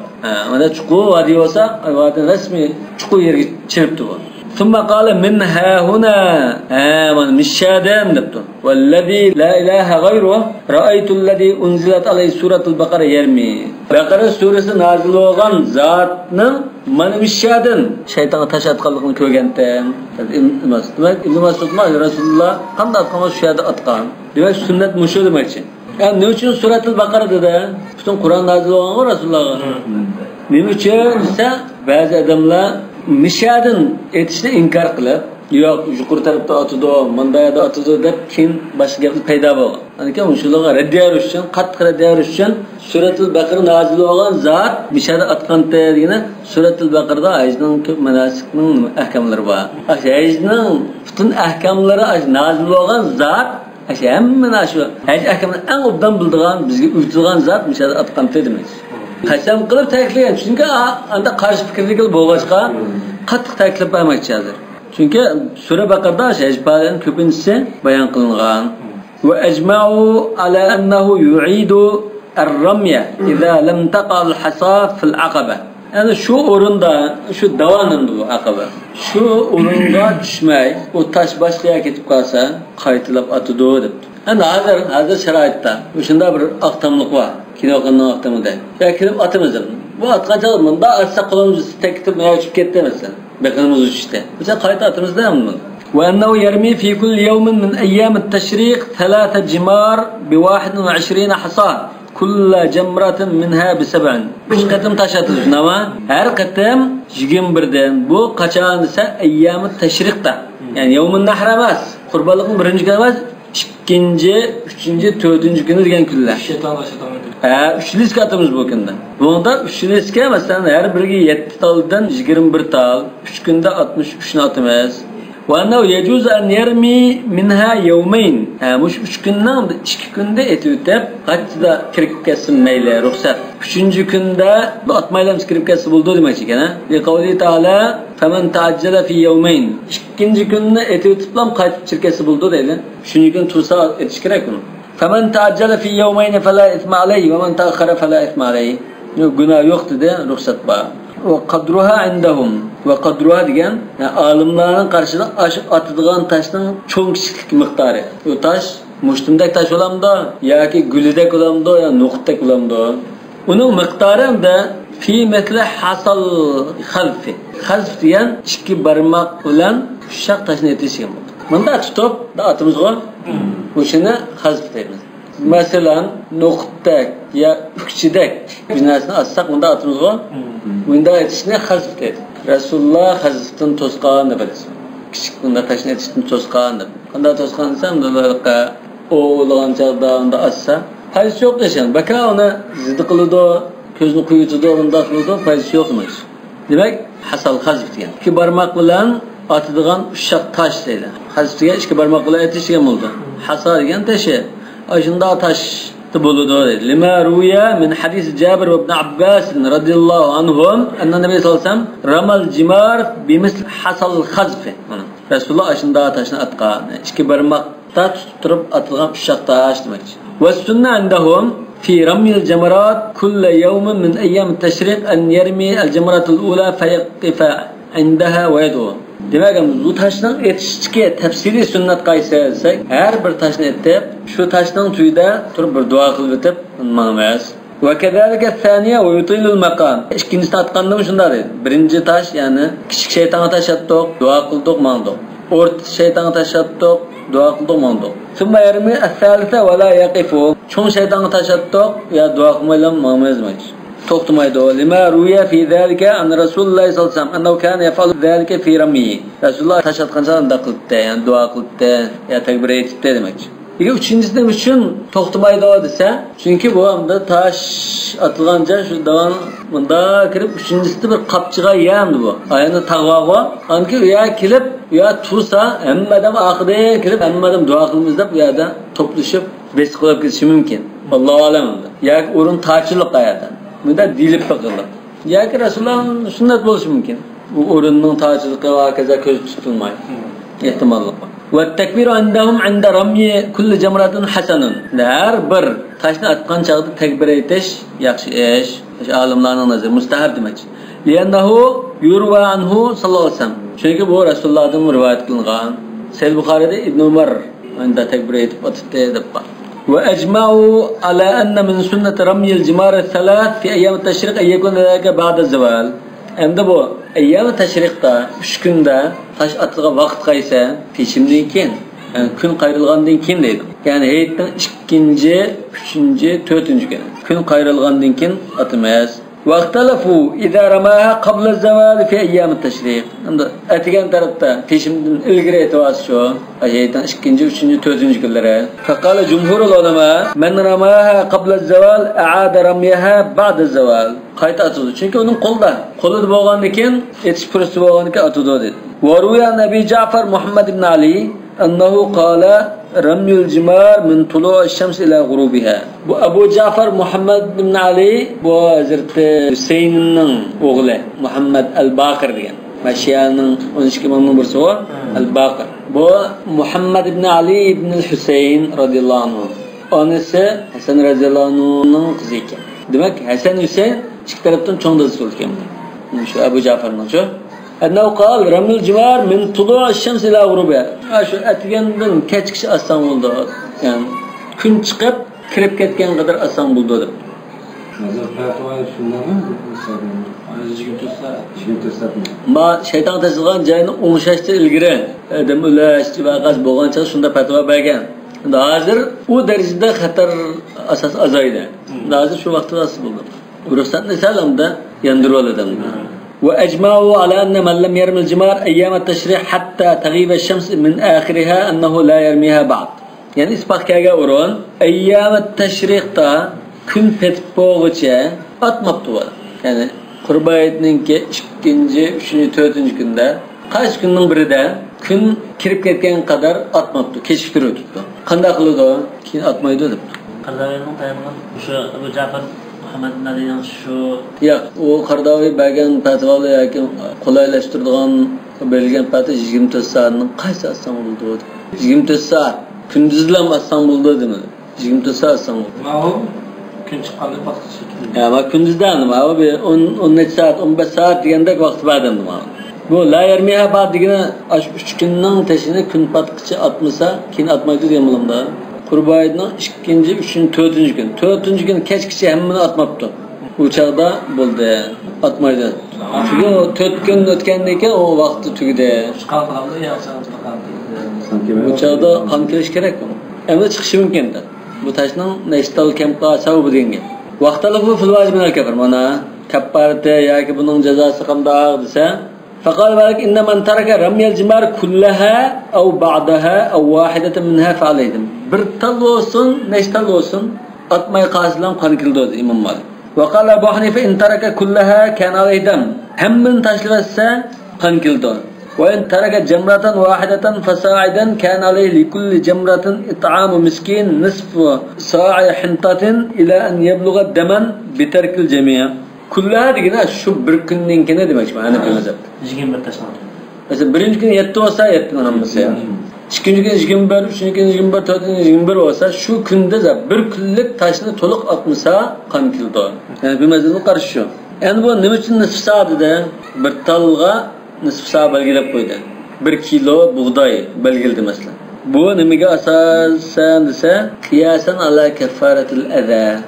Onda çuku vadi olsa vadinin resmi çuku yeri çirpti bu. ثم قال من ها هنا من مشادم دبتو والذي لا إله غيره رأيت الذي أنزلت عليه سورة البقرة يرمي Bakara suresi nazil olan zatının mana mishadin şeytana taş atqanligini ko'rgandan demak İbn Mas'ud Rasulullah qanday atqan shu yerda atqan demak sunnat mushu demakchi yani ne uchun suratul baqara dedi butun Qur'on nazil bo'lgan Rasulullahga nima uchun esa ba'zi odamlar mishadin etishni inkor qilib yo'q yuqori tarafda otidi mandayda otidi deb keyin boshqa gap paydo bo'lgan anikan shularga raddiya berish uchun qattiq raddiya berish uchun suratul baqara nazil bo'lgan zot mishada atqan degani suratul baqarada ajning ko'p manasikning ahkamlari bor ajning butun ahkamlari nazil bo'lgan zot hammani shu ahkamni eng obdan bildigan bizga o'rgatilgan zot mishada atqan demek qasam qilib ta'kidlagan chunki anda qarshi fikrli bo'lg'achqa qattiq ta'kidlab bermoqchi hozir. Çünkü Sure Bakar'da ecbaren köpüncesi bayan kılıngan. Ve ecma'u ala ennehu yu'idu er-ramya iza lem taqa'l hasa fil akabe. Yani şu orunda, şu davanında bu akabe. Şu orunda düşmey, o taş başkaya ketip kalsa kayıtılap atıdı depti. Yani hazır şeraitte, şunda bir aktamlık var. Kinokanın aktamı değil. Ya kilip atımızın. Bu atkancalığında atsa kolumuzu tekitip neye uçup gitti mesela. Bakınımız uçuştu. Mesela kayıtlarımızda mı? وأنه يرمي في كل يوم من أيام التشريق 3 جمار ب21 حصاة كل جمرة منها ب7. 3 قتم taşatılır ama her qatım 21'den bu kaçan ise أيام التشريق da. Yani yevmin nahr emas. Kurbanlıkın birinci günü emas. İkinci, üçüncü, dördüncü günü diyen günler. Üçlüs katımız bu günde. Bunda üçlüske mesela her biri 7 taldan 21 tal. 3 günde 63 atımız. Ve ennehu yecuz en yermi minha yevmeyn. Muş 3 günden 2 günde eti ötep kaçta kirip kessin meyle ruhsat. 3. günde atmayla kirip kessin buldu demek ki gene. Li kavli Teala femen taaccele fi yevmeyn. 2. günde eti öteplam kaç çirkesi buldu dedi. 3. gün tursa etiş gerek bunu. Femen taaccele fi yevmeyn fela isme aleyhi ve men taakhara fela isme aleyhi. Günah yok dedi ruhsat var. ve qadruha indahum ve qadruha degan olimlarning qarshida atadigan taşning cho'ng kichiklik miqdori. Bu taş mushtumdek taş olamdi yoki gulidek olamdi yo nuqtdek olamdi. Uning miqdori hamda fi metli hasal xalfi. Xalf degan ikki barmoq bilan ushaq tashni etishgan bo'ldi. Bunda tutib atimizga o'shini xalf deymiz. Masalan, nuqtdek ya ukchidek bir narsani atsak bunda atimizga bunda etishni xalf deydi. Rasululloh xalfdan to'sqan deb aytadi. Kichik bunda tashni etishni to'sqan deb. Qanday to'sqan desam, bularga o'g'ilgan chaqda unda atsa, fayz yo'q desam, baka uni zidi qiladi, ko'zni quyitadi, unda qiladi, fayz yo'q emas. Demak, hasal xalf degan. İki barmoq bilan atadigan ushaq tash deydi. Xalf degan ikki barmoq bilan etishgan bo'ldi. Hasal degan tashi. Ashunda tash bo'ladi deydi. Lima ruya min hadis Jabir ibn Abbas radhiyallohu anhum anna nabiy sallallohu alayhi vasallam ramal jimar bimisl hasal xalf. Rasululloh ashunda tashni atgan. İki barmoqda tutib turib atilgan ushaq tash demakchi. Ve sünne indahum fi ramil cemarat kulle yevmin min eyyam teşrik en yermi el cemaratul ula feyakifa indaha ve yedu. Demek ki bu taşdan etişki tefsiri sünnet qaysi desek, her bir taşni etip, şu taşdan tuyda turib bir dua qilib etib, manamaz. Ve kezalike thaniye ve yutilul makam. İkincisini atqanda mı şunda deydi. Birinci taş yani küçük şeytana taş attık, dua qildik, mandık. Orta şeytana taş attık, dua qildik, mandık. Sonra yermi es-salisa ve la yaqifu. Çoğun şeytana taş attık ya dua qilmaylan manamaz demek. To'xtamaydi. Lima ruya fi zalika an Rasululloh sallallohu alayhi vasallam annahu kana yaf'alu zalika fi ramihi. Rasululloh tash atgancha unda qilibdi, yani duo qilibdi, ya takbir aytibdi demak. Üçüncüsü nima uchun to'xtamaydi desa, chunki bu hamda tash atilganda shu davom bunda kirib üçüncüsü bir qapchiga yamdi bu. Ayni tag'og'i, anki u ya kelib, ya tursa, hammadan oxirida kelib, hammadan duo qilamiz deb u yerda to'plashib bes qilib ketishi mumkin. Allohu alam. Yoki o'rin tachilik qayerda. Bunda dilip bakılır. Ya ki Resulullah'ın sünnet buluşu mümkün. Bu oranın tacılığı ve keza köz tutulmayı. İhtimallık var. Ve tekbir andahum inde ramye kulli cemratin hasanın. Her bir taşını atkan çağda tekbir etiş yakşı eş. Alimlerinin nazarı mustahab demek. Liyennehu yurva anhu sallallahu aleyhi ve sellem. Çünkü bu Resulullah'ın rivayet kılıngan. Seyyid Bukhari'de İbn Umar inde tekbir etip atıp edip var. وأجمعوا على أن من سنة رمي الجمار الثلاث في أيام التشريق أن يكون ذلك بعد الزوال. Hem de bu أيام التشريق'ta 3 günde taş atılgan vaqt qaysa peşimden keyin, yani gün qayrılgandan keyin deydi. Yani heyetden 2-nji, 3-nji, 4-nji gün. Gün qayrılgandan keyin atılmaz. واختلفوا إذا رماها قبل الزوال في أيام التشريق. Şimdi etigen tarafta peşimden ilgiri etwas şu. Ayeten 2-nji, 3-nji, 4-nji günlere. فقال جمهور العلماء من رماها قبل الزوال أعاد رميها بعد الزوال. Qayta atıldı. Çünkü onun qolda bo'lgandan keyin etish pursi bo'lgandan keyin atıldı dedi. وروي عن أبي جعفر محمد بن علي أنه قال رمي الجمار من طلوع الشمس إلى غروبها. Bu Abu Ja'far Muhammed bin Ali bu Hazreti Hüseyin'in oğlu Muhammed el-Baqir degan. Maşiyanın 12 imamının birisi o el-Baqir. Bu Muhammed ibn Ali ibn Hüseyin radıyallahu anh. Onisi Hasan radıyallahu anh'ın kızı ekan. Demek Hasan Hüseyin iki taraftan çoğun da zıt ekan. Şu Abu Ja'far'ın şu. أنه قال رمي الجمار من طلوع الشمس إلى غروبها. Şu etgenden keçkiş asan buldu. Yani gün çıkıp kirip ketken kadar asan buldu deb. Nazar fatvoya shundami? Ma şeytan tasılgan joyini o'ngshashda ilgari adam o'lash va g'az bo'lgancha shunda fatvo bergan. Endi hozir u darajada xatar asos azaydi. Hozir shu vaqtda asl bo'ldi. Ruxsatni salamda yandirib oladi. وأجمعوا على أن من لم يرمي الجمار أيام التشريق حتى تغيب الشمس من آخرها أنه لا يرميها بعد. Yani ispat kâga urun أيام التشريق ta kun petip boğuça atmaptı var. Yani Qurbayet'nin ki 2-nji, 3-nji, 4-nji günde qaysi günning birida kun kirib ketgan qadar atmaptı, kechiktirib tutdi. Qanday qiladi o? Keyin atmaydi deb. Qardavining tayangan o'sha Abu Ja'far Muhammad bin Ali'nin şu yo'q, u Qardavi bergan fatvolar yoki qulaylashtiradigan belgilangan fatvo 24 soatning qaysi asan bo'ldi? 24 soat kunduzlam asan bo'ldi demi? 24 soat asan bo'ldi. Ma'lum kun chiqqanda vaqt chekildi. Ya ama gündüzden mi abi 10 saat 15 saat degandek vaqt verdim mi? Bu la yermiha ba'd degine 3 kunning tashini kun patqichi atmasa, keyin atmaydi degan bilimda. Qurbayning 2-chi, 3-chi, 4-chi kun. 4-chi kun kechgacha hammani atmabdi. Bu chaqda bo'ldi, atmaydi. Chunki 4 kun o'tgandan keyin o vaqti tugadi. Chiqqan qildi, yaxshi chiqqan. Bu chaqda qon kelish kerak. Endi chiqishi mumkin. Bu tashning nechtal kamqa sababi degan. Vaqtaliq bu fil vajib min al-kafr. Mana kapparati yoki buning jazosi qanday desa, فقال بالك إن من ترك رمي الجمار كلها أو بعضها أو واحدة منها فعليه. برتل olsun, neştal olsun, atmayı qasılan qan kildi İmam Malik. وقال أبو حنيفة إن ترك كلها كان عليه دم. همن تشلفسا qan kildi. وإن ترك جمرة واحدة فصاعدا كان عليه لكل جمرة إطعام مسكين نصف صاع حنطة إلى أن يبلغ الدما بترك الجميع. Kullaha degene şu bir günninkine demek mi? Hani bir mezhep. 21 taşlar. Mesela birinci gün 7 olsa 7 namazı ya. İkinci gün 21, üçüncü gün 21, dördüncü gün 21 olsa şu günde de bir günlük taşını toluk atmasa kan kildi. Yani bir mezhebin karışıyor. Yani bu ne için nisf saat de bir talga nisf saat belgelep koydu. 1 kilo buğday belgeldi mesela. Bu nemige asasen dese kıyasen ala kefaretil eza.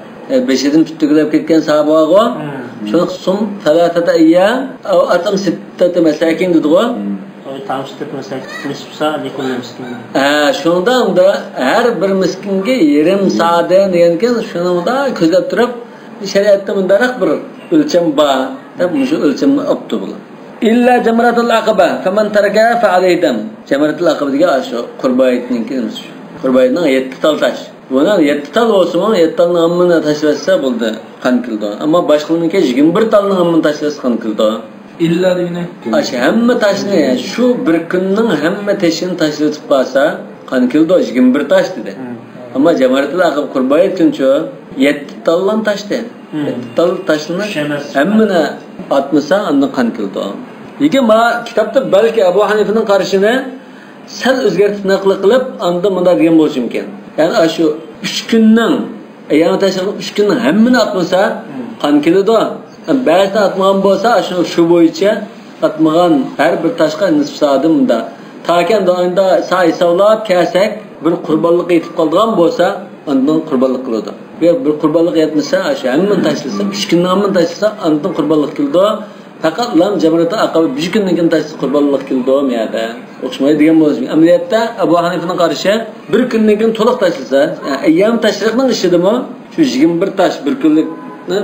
Beşedin tuttuklap ketken sahabe var. Şunu sum 3 ayyam او atam 6 mesakin dedi o. Tam 6 mesakin nisf saat likul miskin. Şundan da her bir miskinge yarım saat deganken şunu da ko'zlab turib şeriatda bundaroq bir o'lcham bor. Deb shu o'lchamni olibdi bular. İlla jamratul aqaba faman taraka fa alayhi dam. Jamratul aqaba degan shu qurbayetninki shu. Qurbayetning 7 tal tash. Buna 7 tal olsun ama 7 talın hammini tashlasa bo'ldi, qan kildi. Ammo boshqalarniki 21 talning hammini tashlasa qan kildi. İlla degine. Aşı hamma tashni şu bir kunning hamma tashini tashlatib qolsa qan kildi 21 tash dedi. Ammo jamaratul aqab qurba etguncha 7 taldan tashdi. 7 tal tashni hammini atmasa undan qan kildi. Lekin ma kitobda balki Abu Hanifa'ning qarashini sal o'zgartib naql qilib, unda bunda degan bo'lishi mumkin. Yani şu 3 günning, yani taşın 3 günning hammini atmasa qan keladi. Ba'zida atmagan bo'lsa, şu bo'yicha atmagan har bir tashqa nisf soatim bunda. Takan do'yinda say hisoblab kelsak, bir qurbonlik yetib qolgan bo'lsa, undan qurbonlik qiladi. Bir qurbonlik yetmasa, shu hammini tashlasa, 3 kunning hammini tashlasa, undan qurbonlik qildi. Faqat lam jamrata aqaba 1 kunning tashlasa qurbonlik qildi miyada. O'xshamaydi degan bo'lishi. Amaliyotda Abu Hanifa'ning qarashi bir kundan keyin to'liq tashlasa, ayyam tashriqning ishidimi? Shu 21 tash bir kunlikni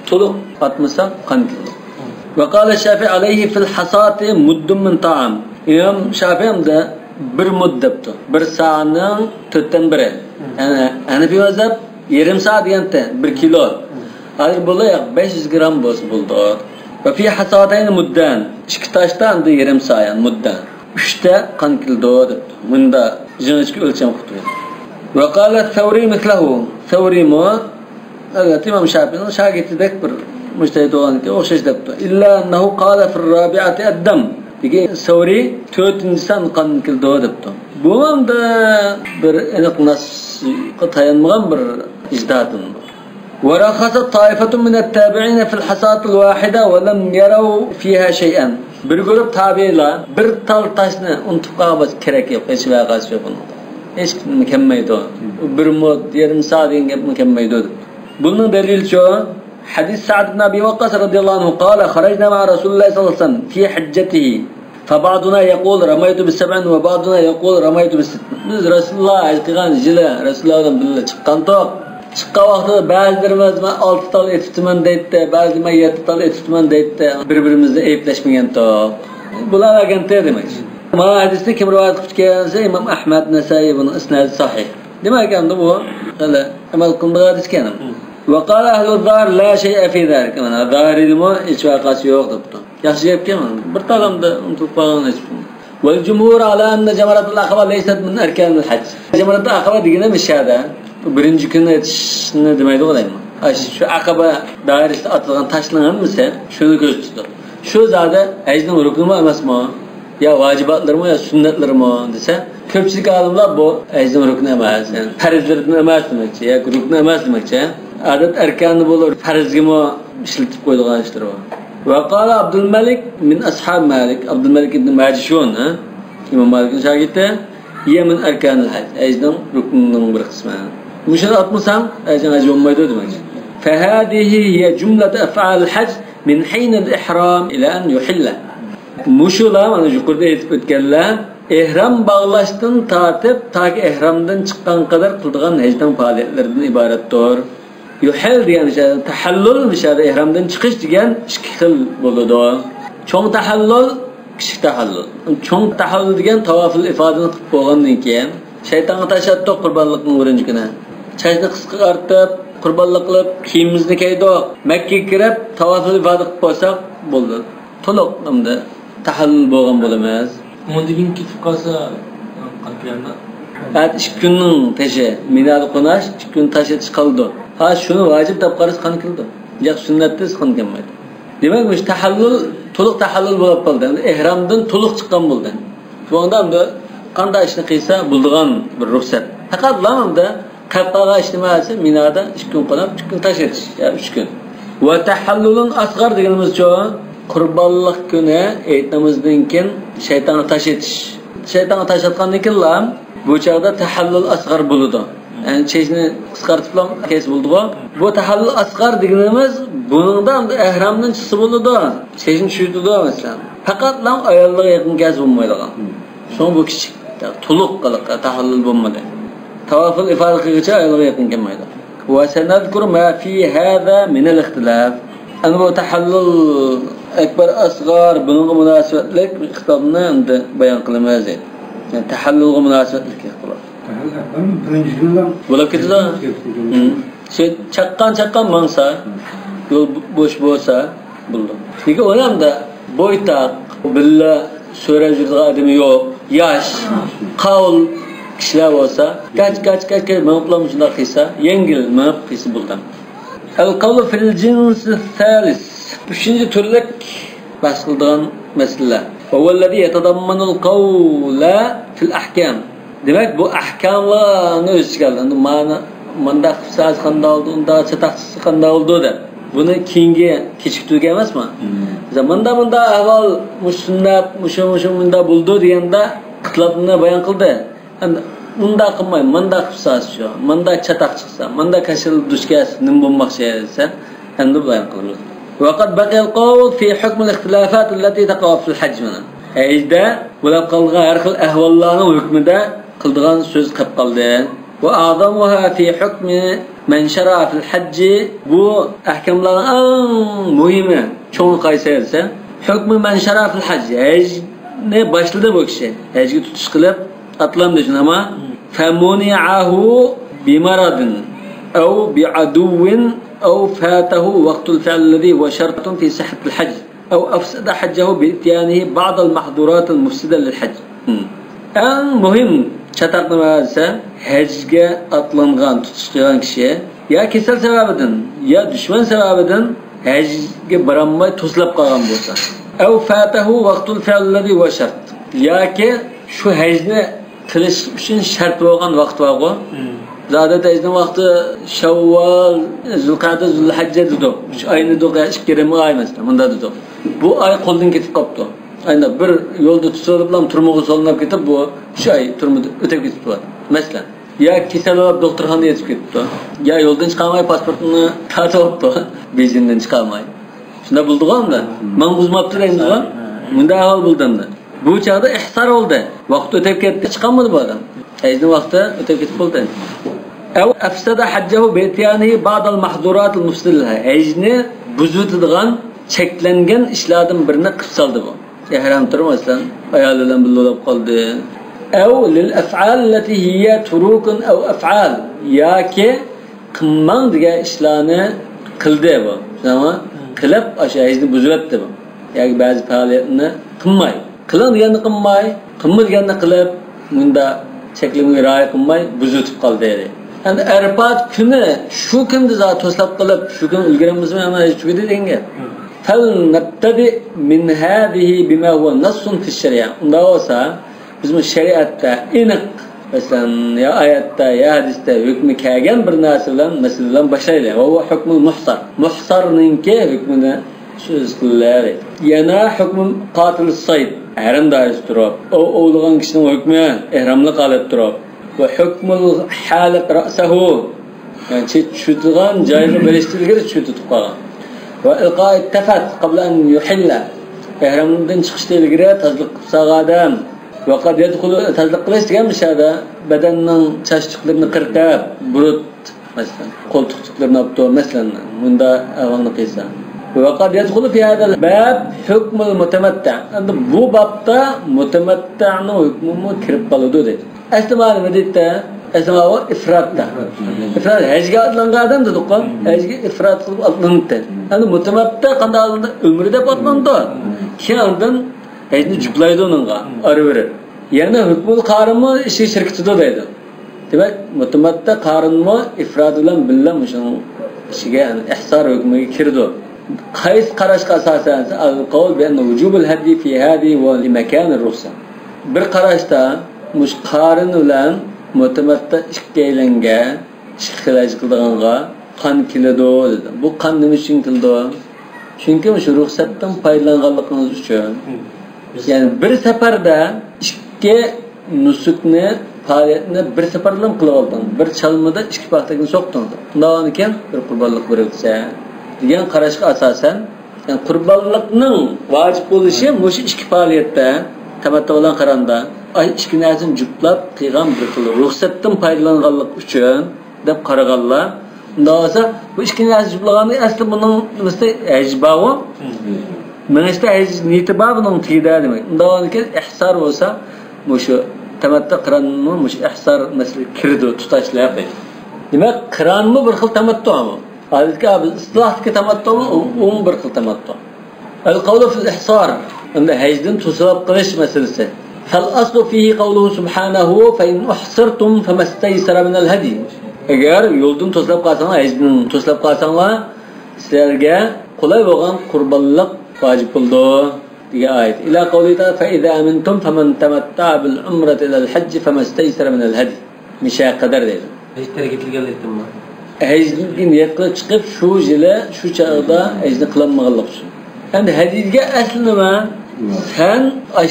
to'liq atmasa qan kildi. Va qala Shafi'i alayhi fil hasati muddun min ta'am. İmam Shafi'imda bir muddabdi. Bir sa'ning 4dan biri. Yani Hanafi mazhab yarım saat deganda 1 kilo. Hozir bo'layaq 500 gram bo'ldi. Va fi hasatayn muddan. 2 tashdan yarım saat muddan. 3'te qan kildi debdi. Bunda jinchki o'lcham qildi. Va qala Thawri mithlahu. Thawri mo İmam Shafi'ning shogirdidek bir mujtahid bo'lganki o'xshash debdi. Illa annahu qala fi ar-rabi'ati ad-dam. Degan Thawri 4-san qan kildi debdi. Bu ham bir aniq nas tayanmagan bir ijtihoddir. ورخص طائفة من التابعين في الحصاة الواحدة ولم يروا فيها شيئا. Bir grup tabiiler bir tal taşni unutib qolmas kerak yo'q, hech vaqasi yo'q bunda. Hech kim kelmaydi. Bir mod yarım saat degan kelmaydi. Bunun delili şu, hadis Sa'd ibn Abi Waqqas radhiyallahu anhu qala kharajna ma'a Rasulullah sallallahu aleyhi ve sellem fi hajjatihi. فبعضنا يقول رميت ب7 وبعضنا يقول رميت ب6. Biz Rasulullah aytgan jila Rasulullohdan birga chiqqandoq. Chiqqan vaqtida ba'zilarimiz 6 tal etibman deydi, ba'zilar 7 tal etibman deydi. Bir-birimizni ayblashmagandoq. Bular agente demak. Ma hadisni kim rivoyat qilib kelsa Imom Ahmad, Nasa'iy buni isnadi sahih. Demak endi bu hali amal qilgan hadis ekan. Va qala ahlul zahir la shay'a fi zalik. Mana zahiriymi hech vaqasi yo'q debdi. Yaxshi gapkan. Bir talamda unutib qolgan hech. Val jumhur ala anna jamratul aqaba laysat min arkanil hajj. Jamratul aqaba degani mishada birinchi kuni aytishni demaydi o'ylayman. Shu aqaba doirasida atilgan tashlar hammasi shuni ko'rsatdi. Shu zada hajning rukni emasmi? Ya vajibatlarmi yo sunnatlarmi desa, Köpçülük alimler bu ecdim rüknü emas. Yani farzlardan emas demekçi. Ya rüknü emas demekçi. Adet erkanı bulur. Farzga mı işletip koyduğun işler o. Ve qala Abdülmelik min ashab Malik. Abdülmelik ibn Majishun. İmam Malik'in şagirdi. Ye min erkanil hac. Ecdim rüknünün bir kısmı. Müşahede atmasam ecdim hacı olmaydı demekçi. Fehadihi hiye cümlete ef'al hac min hinel ihram ila en yuhille. Muşula mana yuqorida aytib o'tganlar ihrom bağlaşdan tartib taki ihramdan chiqqan qadar qildigan hajdan faoliyatlardan iboratdir. Yuhil degan ishada tahallul ishada ihramdan chiqish degan ikki xil bo'ladi. Cho'ng tahallul, kichik tahallul. Cho'ng tahallul degan tavoful ifodani qilib bo'lgandan keyin shaytonga tashadduk qurbonlikning birinchi kuni. Chayni qisqa artib, qurbonlik qilib, kiyimimizni kiydik, Makka ga kirib tavoful ifoda qilib bo'lsak bo'ldi. To'liq endi tahallul bo'lgan bo'lamiz. Ondan ketib qolsa qanqayanda? Hat 2 kunning tashi, minada qo'nash 2 kun tashish qoldi. Ha shuni vojib deb qarash qani qildi. Yo'q sunnatda qani kelmaydi. Demak, bu tahallul to'liq tahallul bo'lib qoldi. Ihromdan to'liq chiqqan bo'ldi. Shunda ham qanday ishni qilsa bo'ladigan bir ruxsat. Faqat lamda qapqaga ishlamasi minada 2 kun qo'nab 2 kun tashish, ya 3 kun. Va tahallulun asghar deganimizcha qurbonlik kuni aytmamizdan keyin shaytonni tash etish. Shaytonni tashatgandan keyin bu chaqda tahallul asghar bo'ladi. Yani chechni qisqartirib kes bo'ldi-ku. Bu tahallul asghar deganimiz buningdan ihramdan chiqsa bo'ladi. Chechni tushirdi masalan. Faqat ayollarga yaqin gaz bo'lmaydigan. So'ng bu kichik to'liq qiliq tahallul bo'lmadi. Tavaful ifoda qilguncha ayollarga yaqin kelmaydi. Va sanadkur ma fi hada min al-ikhtilaf. Ana bu tahallul akbar asghar bunga munosabatlik xitobni endi bayon qilamiz. Yani tahallulga munosabatlik xitob. Birinchi kundan Bo'lib ketadi. Şey chaqqan mansa, yo'l bo'sh bo'lsa bo'ldi. Lekin u hamda bo'ytaq, billa so'rab yurgan odami yo'q, yosh, qavl kishilar bo'lsa, gach maqlam shunday qilsa, yengil maq qilsa bo'ldi. Al-qawlu fil jins thalis. 3-turlik bahs qiladigan masala. Avvallazi yatadammanu al-qawla fil ahkam. Demak, bu ahkamlarni o'z ichiga oladi. Manda qisas qanday oldi, unda chataqchisi qanday oldi deb. Buni keyingi kechiktirgan emasmi? Zamanda ahvol sunnat, munda bo'ldi deganda qitlabni bayon qildi. Endi unda qilmay, manda qisas shu, manda chataq chiqsa, manda kashil dushkas nim bo'lmoqchi desa, endi bayon qilamiz. Vaqat baqiyal qawl fi hukm al-ikhtilafat allati taqa fi al-hajj. Ayda bo'lib qolgan har xil ahvollarning hukmida qildigan so'z qilib qoldi. Va a'zamuha fi hukmi man shara'a fil hajj. Bu ahkamlarning eng muhimi cho'ng qaysi esa hukmi man shara'a fil hajj. Hajni boshladi bu kishi. Hajga tutish qilib atlamdi shunama famuni'ahu bimaradin aw bi'aduwin aw fatahu waqtul fi'l alladhi huwa shartun fi sihhat al-hajj aw afsada hajjahu bi ityanihi ba'd al-mahdurat al-mufsida lil-hajj. En muhim çataqnama ise hajga atlangan tutish qilgan kishi ya kasal sababidan ya dushman sababidan hajga borolmay to'slab qolgan bo'lsa aw fatahu waqtul fi'l alladhi huwa shart yoki shu hajni qilish uchun shart bo'lgan vaqt bor-ku. Zadat hajning vaqti Shavval, Zulqa'da, Zulhajja dedi. Shu oyni do'qa 2 oy emas, bunda dedi. Bu oy qo'ldan ketib qopti. Aynan bir yo'lda tutilib bilan turmuga solinib ketib bu shu oy turmudi o'tib ketibdi. Masalan, ya kasal bo'lib doktorxonaga yetib ketdi. Ya yo'ldan chiqolmay pasportini tatibdi, Beijingdan chiqolmay. Shunda bo'ldi-ku. Men buzmabdi deymiz-ku. Bunda ahvol bo'ldimda. Bu chaqda ihsor oldi. Vaqt o'tib ketdi, chiqolmadi bu odam. Hajning vaqti o'tib ketib qoldi. Aw afsada hajjahu bi ityanihi ba'd al-mahdurat al-mufsilah. Hajni buzutadigan cheklangan ishlardan birini qilib soldi bu. Ihrom turmasdan ayol bilan bo'lib qoldi. Aw lil af'al allati hiya turukun aw af'al. Yoki qilmang degan ishlarni qildi bu. Shunami? Qilib o'sha hajni buzutdi bu. Yoki ba'zi faoliyatni qilmay. Qiling deganni qilmay, qilmaganni qilib, bunda cheklimga rioya qilmay buzutib qoldi dedi. Endi Arafat kuni shu kunda zot to'slab qilib, shu kun ulguramizmi ana hech dedi degan. Fal nabtadi min hadihi bima huwa nassun fi shari'a. Unda bo'lsa Bizim şeriatda aniq masalan ya oyatda ya hadisda hukmi kelgan bir narsa bilan masalan boshlaydi. Va bu hukmul muhsar. Muhsarninki hukmini so'z qiladi. Yana hukm qatil sayd. Haram dairasi turib, o'lgan kishining hukmi ihramli qolib turib. Va hukmul haliq ra'sahu. Yani çütüğün cayını belirtilgeri çütütüp kalgan. Ve ilqa'it tefat qabla an yuhilla. Ehramdan çıkışta ilgiri tazliq sağadam. Ve qad yadkhulu tazliq qilish degan mishada badanning chashchiqlarini qirqab, burut masalan, qo'ltiqchiqlarini olib turib masalan, bunda avvalni qilsa. Ve qad yadkhulu fi hada al-bab hukm al-mutamatta. Endi bu babda mutamatta'ning hukmi kirib qoladi dedi. Asli ma'noda deydi Esma o ifratta. İfrat hecge atlangan adam dedik o. Hecge ifrat kılıp atlandı. Yani mutlaka kanda alında ömrüde patlandı. Ki andan hecni cüplaydı onunla. Arı verir. Yani hükmül karımı işi şirketi deydi. Demek mutlaka karımı ifrat ile billah şunun işige yani ihsar hükmü kirdi. Kays karışka asasen al-kavl bi-enne vücubul haddi fi hadi ve li-mekan ruhsa. Bir karışta muş karın ile Mutlaka işkeylenga, işkilaj qildiğanga qan keladi dedi. Bu qan nima uchun keldi? Chunki shu ruxsatdan foydalanganligingiz uchun. Yani bir safarda ikki nusukni, faoliyatni bir safar bilan qilib olding. Bir chalmada ikki paxtakni so'qding. Undan keyin bir qurbonlik berilsa, degan qarashga asosan, yani qurbonlikning vojib bo'lishi o'sha ikki faoliyatda tamattu bilan qaranda ay ikki narsani juplab qilgan bir xil ruxsatdan foydalanganlik uchun deb qaraganlar. Unda bo'lsa bu ikki narsa juplaganda asli buning nimasi ejbavi. Menimcha ej niyati bor buning tiyda demak. Undan keyin ihsor bo'lsa, mushu tamattu qiranmi, mushu ihsor masala kirdi tutashlar deydi. Demak, qiranmi bir xil tamattumi? Hozirgi biz islohdagi tamattumi u bir xil tamattu. Al-qawlu fil ihsor. Unda hajdan to'sab qilish masalasi. فالأصل فيه قوله سبحانه فإن أحصرتم فما استيسر من الهدي. Eğer yoldan toslab qalsanlar, hecdan toslab qalsanlar, sizlarga qulay bo'lgan qurbonlik vojib bo'ldi degan oyat. Ila qawlida fa idza amintum faman tamatta'a bil umrati ila al hajj fama istaysara min al hadi. Misha qadar deydi. Hecdan ketilganlikmi? Hecdan niyatga chiqib shu yili shu chaqda hecdan qilinmaganlik uchun. Endi hadiga asli nima? Sen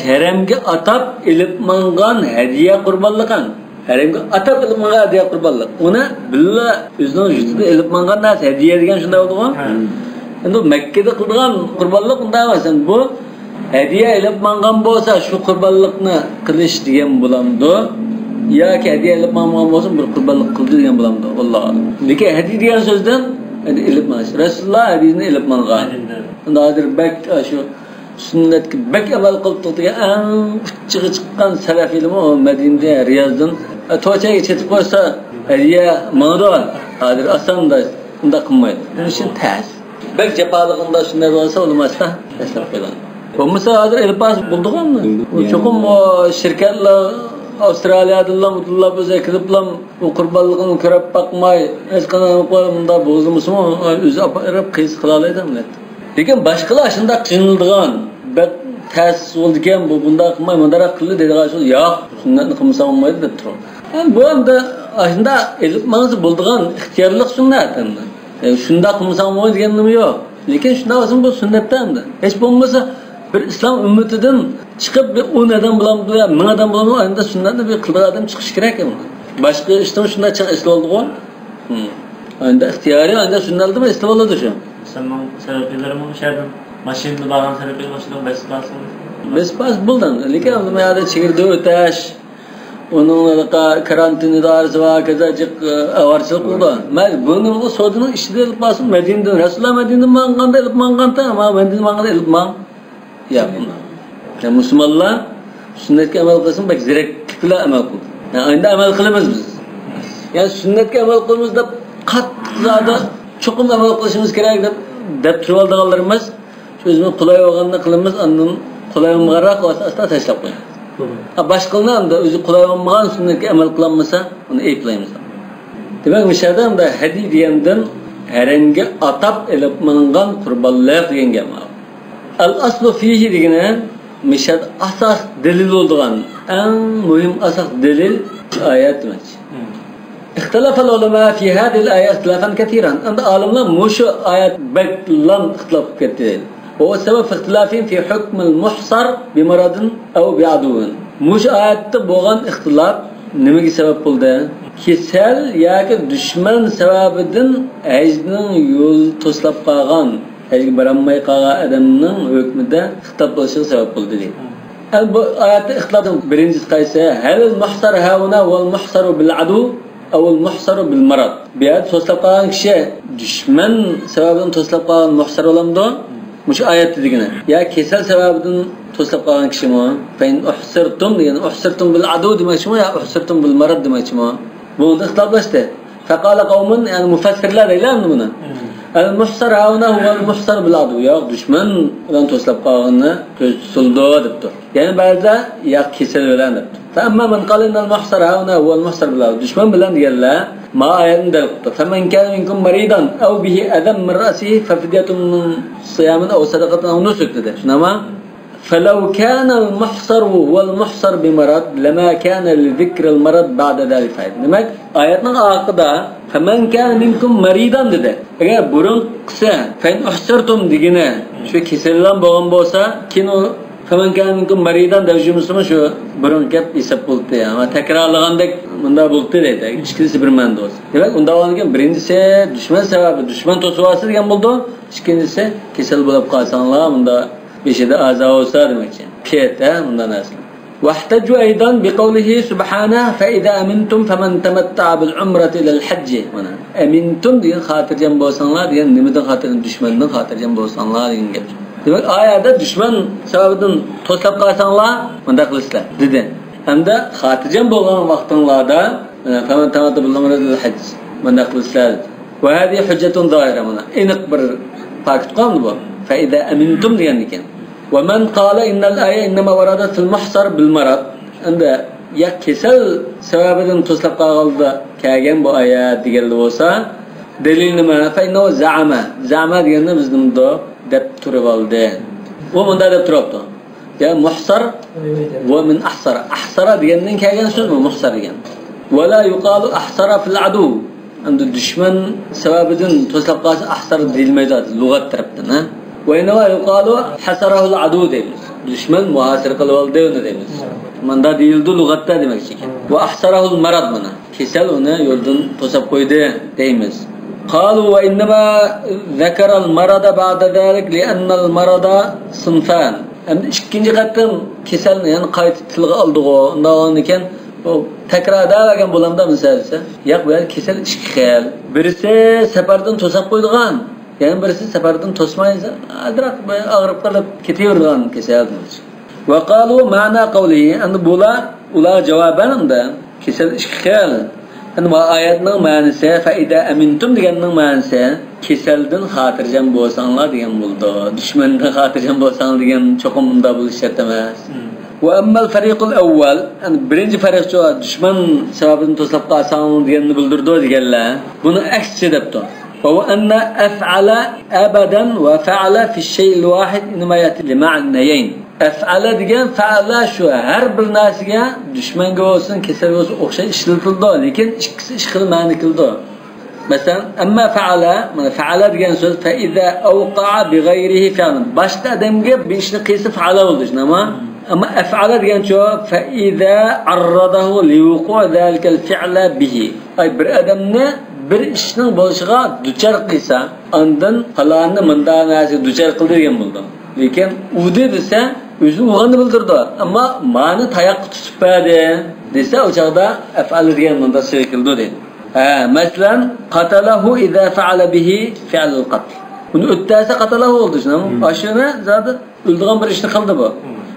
haramga atab ilib mangan hediye qurbanlıqan. Haramga atab ilib mangan hediye qurbanlıq. Ona billa o'zining yurtida ilib mangan narsa hediye degan shunday bo'ldi-ku. Endi Makkada qilgan qurbanliq unday emas. Bu hediye ilib mangan bo'lsa shu qurbanliqni qilish degan bo'lamdi. Yoki hediye ilib mangan bo'lsa bir qurbanliq qildi degan bo'lamdi. Alloh. Lekin hediye degan so'zdan ilib mangan. Rasululloh hediyeni ilib mangan. Unda hozir bak shu sünnetki bek amal qilib degan uchiga chiqqan salaf ilmi o Madinada Riyozdan to'chaga chetib qo'ysa hadiya mangdo hozir osonda unda qilmaydi. Buning uchun tas. Bek jafolig'ida shunday bo'lsa bo'lmasda tashlab qo'ygan. Bo'lmasa hozir elpas bo'ldiganmi? U cho'qim shirkatlar Avstraliyadan mutlullab o'zi kirib bilan u qurbonligini ko'rib boqmay hech qanday qo'ymunda bo'zimizmi o'zi olib qiyis qila oladimi? Lekin boshqalar shunda qiynaldigan, bak ta'sis bo'lgan bu bunda qilmay mundara qildi dedigan shu yo'q, sunnatni qilmasa olmaydi deb turib. Bu hamda shunda ilm ma'nosi bo'ldigan ixtiyorlik sunnat endi. Shunda qilmasa olmaydi degan nima yo'q. Lekin shunda o'zim bu sunnatda endi. Hech bo'lmasa bir islom ummatidan chiqib bir 10 odam bilan ya 1000 odam bilan endi sunnatni bir qilgan odam chiqish kerak endi. Boshqa ishdan shunda chiq islo oldi-ku. Endi ixtiyoriy endi sunnatda islo oladi shu. Sanmam sebeplerim oluşardım. Maşinli bağlan sebepleri başladım. Bespas buldun. Lekin almayada chegirda o'tash, onun karantin idorasi va kazachiq avarchilik qildi. Men buni u sodining ishida ilib basib Madinada Rasululloh Madinada manganda ilib manganda, ama Madinada manganda ilib mang. Yapma. Ya musulmonlar sunnatga amal qilsin, bak ziraklik bilan amal qil. Yani endi amal qilamiz biz. Yani sunnatga amal qilamiz deb qattiq cho'qim amal qilishimiz kerak deb turib olganlarimiz o'zimiz qulay bo'lganini qilamiz, undan qulay bo'lmaganroq asosda tashlab qo'yamiz. Boshqalarning o'zi qulay bo'lmagan sunnatga amal qilmasa, uni aytlaymiz. Demak, mishadamda hadi degandan haramga atab ilib mangan qurbonlar degan gap. Al aslu fihi degani mishad asos dalil bo'lgan en mühim asıl delil ayet demek. اختلف العلماء في هذه الآية اختلافا كثيرا. عند عالمنا مش آيات بلن اختلاف كثير. وهو السبب في اختلافهم في حكم المحصر بمرض أو بعدو. مش آيات بوغان اختلاف نمجي سبب بولده. Kesel yoki dushman sababidan ajning yo'l to'slab qolgan, ajga borolmay qolgan odamning hukmida xitob bo'lishiga sabab bo'ldi deydi. Bu oyatda ixtilofning birinchisi qaysi? Halil muhsar hauna wal muhsaru bil adu aw al muhsaru bil marad. Bu oyat to'slab qolgan kishi dushman sababidan to'slab qolgan muhsar bo'lamdi. Mush oyatda degani. Ya kesel sababidan to'slab qolgan kishimi? Fa in uhsirtum degan uhsirtum bil adu demakchimi yo uhsirtum bil marad demakchimi? Bu ixtiloflashdi. Faqala qawmun yani mufassirlar aylanadi buni. Al-muhsar hauna huwa al-muhsar bil adu. Ya dushman bilan to'slab qolganni ko'z tutildi debdi. Ya'ni ba'zida ya kesel bilan debdi. Fa amma man qala al-muhsar hauna huwa al-muhsar bil adu. Dushman bilan deganlar ma ayanda debdi. Faman kana minkum maridan aw bihi adam min ra'sihi fa fidyatun min siyamin aw sadaqatin aw nusuk dedi. Shunama فلو كان المحصر هو المحصر بمرض لما كان لذكر المرض بعد ذلك فائدة. Demek ayetning oxirida فمن كان منكم مريضا dedi. Agar burun qilsa, فإن أحصرتم degini shu kasallan bo'lgan bo'lsa, keyin u فمن كان منكم مريضا devjimizmi shu burun gap hisob bo'ldi. Ama takrorlagandek bunda bo'ldi deydi. Ikkisi bir ma'noda bo'lsa. Demak, unda olgan birinchisi dushman sababi, dushman to'suvasi degan bo'ldi. Ikkinchisi kasal bo'lib qolsanglar bunda beşide aza olsa demek için. Piyete bundan asıl. واحتجوا أيضا بقوله سبحانه فإذا أمنتم فمن تمتع بالعمرة إلى الحج. أمنتم diyen خاطر جنب olsanlar diyen nimeden خاطر düşmandan خاطر جنب olsanlar diyen gap. Demek ayette düşman sebebiden toslap kalsanlar bunda kılışlar dedi. Hem de خاطر جنب olan vaktinlarda فمن تمتع بالعمرة إلى الحج bunda kılışlar. وهذه حجة ظاهرة buna. İnik bir fakit kaldı bu. فإذا أمنتم diyen diken. ومن قال إن الآية إنما وردت في المحصر بالمرض. عند ya kesel sebebinden toslap qaldı kelgen bu ayet digeldi olsa delil nima? Fa inna za'ama deganda bizning do deb turib oldi. U bunda deb turibdi. Ya muhsar va min ahsara degandan kelgan so'zmi muhsar degan. Va la yuqalu ahsara fil adu. Endi dushman sababidan toslab qalsa ahsar deyilmaydi lug'at tarafdan, ha? وإنما يقال حسره العدو deymiz. Düşman muhasir qilib oldi uni deymiz. Manda deyildi lug'atda demak ekan. Va ahsarahul marad mana. Kesal uni yo'ldan to'sab qo'ydi deymiz. قالوا وإنما ذكر المرض بعد ذلك لأن المرض صنفان. Endi ikkinchi qatim kasalni yani qaytib tilga oldigo. Undan ekan takrorlagan bo'lamda misolsa, yo'q bu kasal ikki xil. Birisi safardan to'sab qo'ydigan yani birisi seferden tosmayınca adrak ağırıp kalıp ketiyordan keserdiler. Ve kalu mana kavlihi yani ula cevaben de keser işgal. Yani bu ayetinin manası faida amintum diyenin manası keselden hatırcam bolsanlar diyen buldu. Düşmandan hatırcam bolsanlar diyen çokumunda buluşturmaz. Ve emmel fariqul evvel yani birinci farik şu düşman sebebini toslap qalsanlar diyenini bildirdi diyenler. Bunu aksi depti. وهو أن أفعل أبدا وفعل في الشيء الواحد إنما يأتي لمعنيين. أفعل ديجان فعل شو هر برناسية düşman olsun keser olsun okşay işletildi. Lekin işkil mani kıldı. Mesela أما فعل ديجان söz فإذا أوقع بغيره فعلا. Başka adamga bir işni qilsa فعل oldu. Ama أفعل ديجان شو فإذا عرضه لوقوع ذلك الفعل به. Ay bir adamne bir ishning bo'lishiga duchar qilsa, undan falonni bundan narsa duchar qildi degan bo'ldi. Lekin u desa, o'zi o'g'ani bildirdi, ammo ma'ni tayoqqa tutib berdi desa, o chaqda af'al degan bunda shekildi dedi. Masalan, qatalahu idza fa'ala bihi fi'l al-qatl. Uni o'ttasa qatalahu oldu shuni. Ashuna zodi o'ldigan bir ishni qildi bu.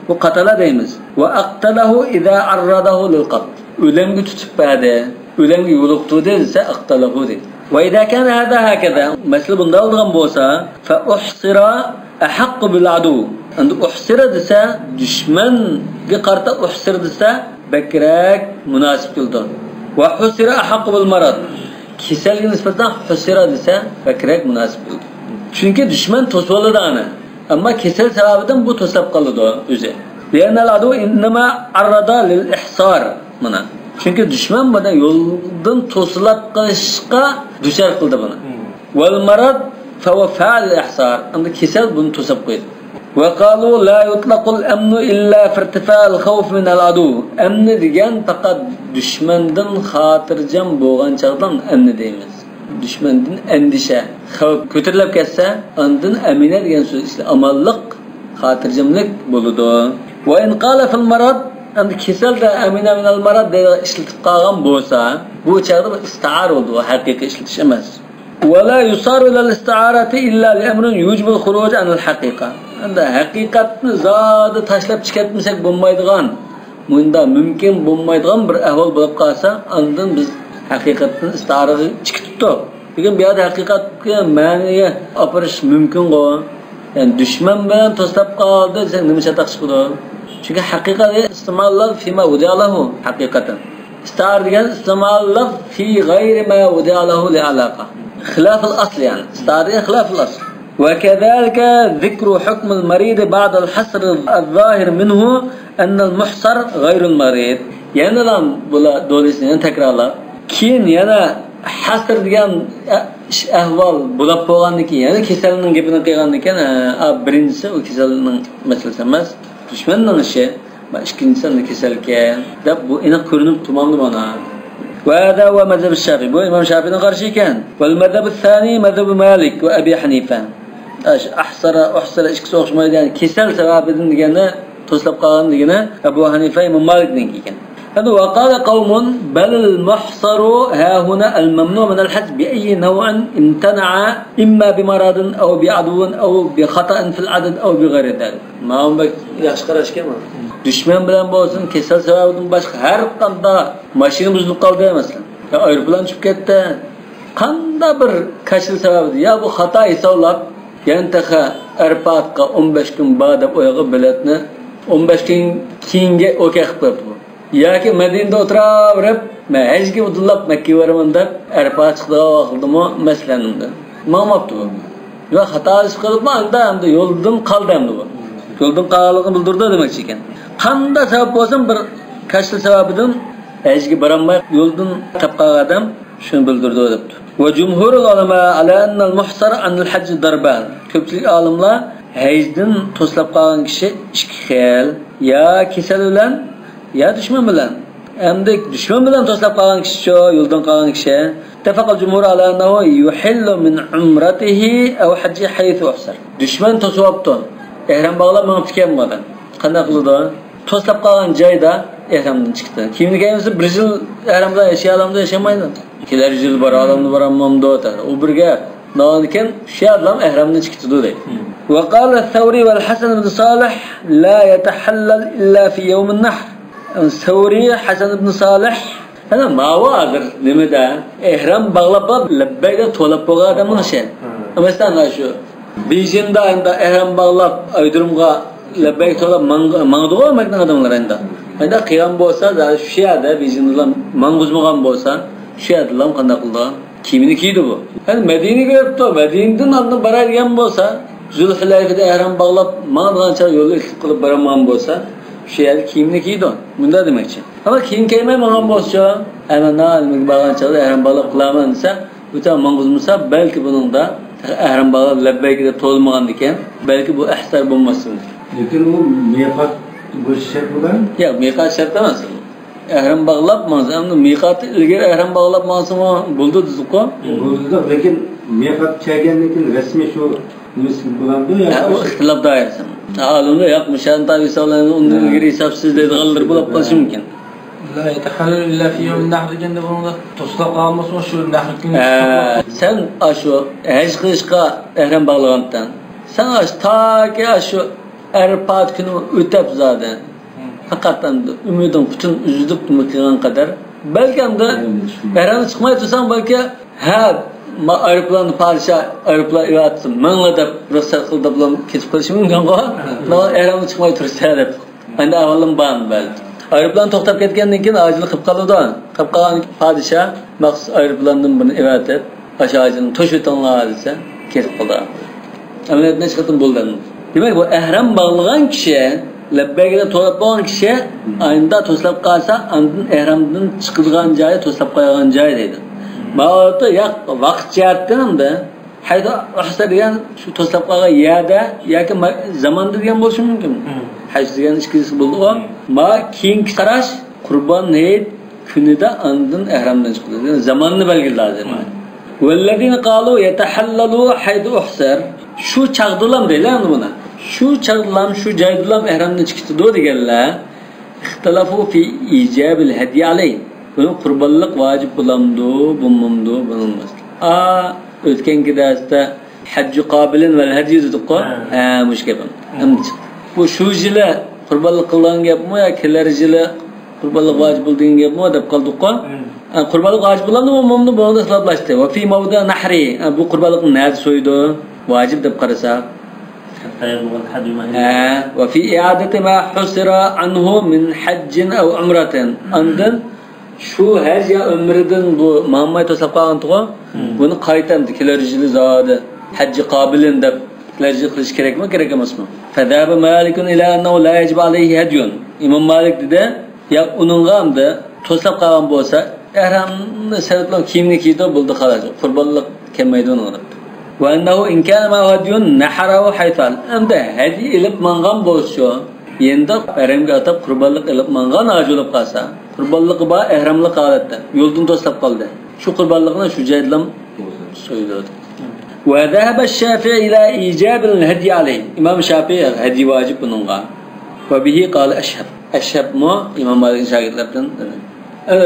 Bu qatala deymiz. Va aqtalahu idza arradahu lil-qatl. O'limga tutib berdi. Ölemge yoluqtu dediyse aqtalahu dedi. Ve idâ kâne hâdâ hâkeza. Mesela bunda aldığım bolsa fe uhsira ahaqqu bil adu. Endi uhsira desa düşman ge qarta uhsir desa bekrak münasib kıldı. Ve husira ahaqqu bil marad. Keselge nisbatan husira desa bekrak münasib kıldı. Çünkü düşman tosvalıdı ana. Ama kesel sebebinden bu toslap kaldı o'zi. Lianal adu innama arrada lil ihsar mana. Çünkü düşman bana yoldan toslap qilishga duchar qildi buni. Wal marad fa huwa fa'al ihsar. Anda kesal buni to'sab qo'ydi. Wa qalu la yutlaqul amnu illa fi irtifa'il khawf min al adu. Amn degan faqat dushmandan xotirjam bo'lgan chaqdan amn deymiz. Dushmandan andisha, xavf ko'tarilib ketsa, ondan amina degan so'z isla amalliq, xotirjamlik bo'ladi. Wa in qala fil marad and kesalda amina min al marad deya ishlatib qolgan bo'lsa, bu chaqda isti'ar bo'ldi, haqiqiy ishlatish emas. Wa la yusaru ila al isti'arati illa li amrin yujibu al khuruj an al haqiqa. Anda haqiqatni zodi tashlab chiqatmasak bo'lmaydigan, bunda mumkin bo'lmaydigan bir ahvol bo'lib qolsa, ondan biz haqiqatni isti'araga chiqibdi. Lekin bu yerda haqiqatga ma'niga opirish mumkin-ku. Yani düşman bilan to'slab qoldi, sen nima chataq chiqdi? Çünkü haqiqatga istimallar fima udalahu haqiqatan. İsti'ar degan istimallar fi g'ayri ma udalahu li alaqa. Xilaf al-asl yani. İsti'ar xilaf al-asl. وكذلك ذكر حكم المريض بعد الحصر الظاهر منه أن المحصر غير المريض. يعني لام بلا dolayısıyla tekrarlar. Keyin yana hasr degan ahvol bo'lib bo'lgandan keyin yana kasalning gapini qilgandan keyin birinchisi u kasalning masalasi emas, dushmanning ishi, va ikkinchisi kasalga deb bu aniq ko'rinib turmadi mana. وهذا هو مذهب الشافعي. Bu İmam Şafii'nin qarshi ekan. والمذهب الثاني مذهب مالك وأبي حنيفة. Ahsara ikki o'xshamaydi, ya'ni kasal sababidan degani to'slab qolgan degani Abu Hanifa Imom Malikning ekan. Hadi وقال قوم بل المحصر ها هنا الممنوع من الحج بأي نوع امتنع إما بمرض أو بعدو أو بخطأ في العدد أو بغير ذلك. ما هم yaxshi qarash kerak. Düşman bilan bo'lsin, kasal sababidan boshqa har qanday mashina buzilib qoldi masalan. Ya aeroplan tushib ketdi. Qanday bir kasal sababi ya bu xato hisoblab yantaqa Arfatga 15 kun ba'da o'yga biletni 15 kun keyinga o'kay qilib qo'yibdi. Yoki Madinada o'tirib, men hajga o'tib Makka boraman deb Arfat chiqdi vaqtida maslanimda. Ma'mabdi bu. Yo xato qilib anda yo'ldan qaldimdi bu. Yo'ldan qolganligini bildirdi demoqchi ekan. Qanday sabab bo'lsin bir kasal sababidan hajga boramay yo'ldan qolib qolgan odam shuni bildirdi debdi. Va jumhurul ulama ala anna al-muhsar an al-hajj darban. Ko'pchilik olimlar hajdan to'slab qolgan kishi ikki xil, ya kasal bilan ya düşman bilan. Endi düşman bilan to'slab qolgan kishi, yo'ldan qolgan kishi, tafaqal jumhur ala annahu yuhillu min umratihi aw hajji haythu ahsar. Düşman to'sibdi. Ehram bog'lab mangib kelmadan. Qanday qildi? To'slab qolgan joyda ehramdan chiqdi. Kimni kelmasa bir yil ehramda yashayamda yashamaydi. Kelar yil bor odamni boramamda o'tadi. U birga nonikan shu odam ehramdan chiqdi deydi. Wa qala al-Thawri wal Hasan ibn Salih la yatahallal illa fi yawm an-nahr. Thawri Hasan ibn Salih ana ma'vadir nimada ehram bog'lab labbayga to'lab qo'ygan odamning ishi. Masalan shu Beijingda endi ehram bog'lab aydirimga labbayga to'lab mangdigo makdan odamlar endi. Endi qiyam bo'lsa, shu yerda Beijingda mang'uzmagan bo'lsa, shu yerda qanday qildi? Kimini kiydi bu? Endi Madinaga yuribdi, Madinadan ondan boradigan bo'lsa, Zulhulayfada ehram bog'lab mang'ancha yo'lni qilib boradigan bo'lsa, shu yerda kiyimni kiydi. Bunda demoqchi. Ama kiyim kiymay mang'an bo'lsa, ana nalmig borgancha ehram bog'lab qilaman desa, o'ta mang'uzmasa, balki buningda ehram bog'lab labbayga deb to'lmagan ekan, balki bu ihsar bo'lmasin. Lekin u miqat bo'lishi shart bo'lgan? Yo'q, miqat shart emas. Ehram bog'lab ma'zamni miqat ilgari ehram bog'lab ma'suma bo'ldi dizqo. Bo'ldi, lekin miqat chagandan keyin rasmiy shu nimasi bo'lanmi yo'q? O ixtilof doirasi. Ta'alumda yo'q, mushan tabisolarni undan ilgari hisobsiz deydiganlar bo'lib qolishi mumkin. La yatahallal illa fi yawm an-nahr deganda bunda to'slab qolmasmi shu nahr kuni. Sen shu haj qilishga ehram bog'lagandan sen taki shu Arfat kuni o'tab zodi. Haqiqatan umiding butun uzilib qilgan qadar balki hamda ehram chiqmay tursan balki aeroplan podsha aeroplan yatsın manga deb ruxsat qildi bilan ketib qolishi mumkin-ku. Ehram chiqmay tursa deb. Endi avvaldan ban balki. Aeroplan to'xtab ketgandan keyin ajil qilib qoldi. Qilib qolgan podsha maxsus aeroplandan buni evatib, ashajini to'shitanglar desa ketib qoldi. Amaliyotdan chiqib bo'ldi. Demak bu ehram bog'lagan kishi Lebbeyge to'lab bo'lgan kishi ayında to'slab qolsa, andin ihramdan chiqadigan joyi to'slab qo'ygan joyi deydi. Ma'lumotda yo'q vaqt jihatdan hamda hayda uhsa degan shu to'slab qolgan yerda yoki zamonda degan bo'lishi mumkin. Haj degan ikkisi bo'ldi-ku. Ma keyingi qarash Qurbon hayit kunida andin ihramdan chiqadi. Yani zamanni belgiladi. Vellezina qalu yatahallalu hayda uhsar. Shu chaqdilam deylar buni. Şu çağrılan, şu caydılan ihramdan çıktı doğru diyorlar. İhtalafu fi icabil hediye aleyh. Bunun kurbanlık vacip bulamdı, bulmamdı, bulunmaz. Ötkenki derste haccı kabilin vel hediye dedik o. Müşkebim. Bu şu jile kurbanlık kılan yapma ya keler jile kurbanlık vacip bulduğun yapma da kaldık o. Kurbanlık vacip bulamdı, bulmamdı, bunu ıslaplaştı. Ve fi mavda nahri. Bu kurbanlık nerede soydu? Vacip de karısa. وفي إعادة ما حصر عنه من حج أو عمرة عندن شو هذا عمردن bu Muhammed to'saqan to'g'ri buni qaytamdi kelarjili zodi hajji qabilin deb larji qilish kerakmi kerak emasmi fadaba malikun ila annahu la yajib alayhi hadyun imom malik dedi ya uningga hamda to'sab qolgan bo'lsa ihramni sabablan kiyimni kiydi bo'ldi xolos qurbonlik kelmaydi unga وأنه إن كان ما هديون نحره حيث أمده هدي إلب منغام بوشوا يندق إحرامك أتب قربانلق إلب منغام أجولب قاسا قربانلق با إحراملق قالتا يولدن توسلب قالده شو قربانلقنا شو جايدلم سويدود وذهب الشافعي إلى إيجاب الهدي عليه إمام الشافعي هدي واجب بنونغا وبه قال أشهب مو إمام مالك شاكر لبتن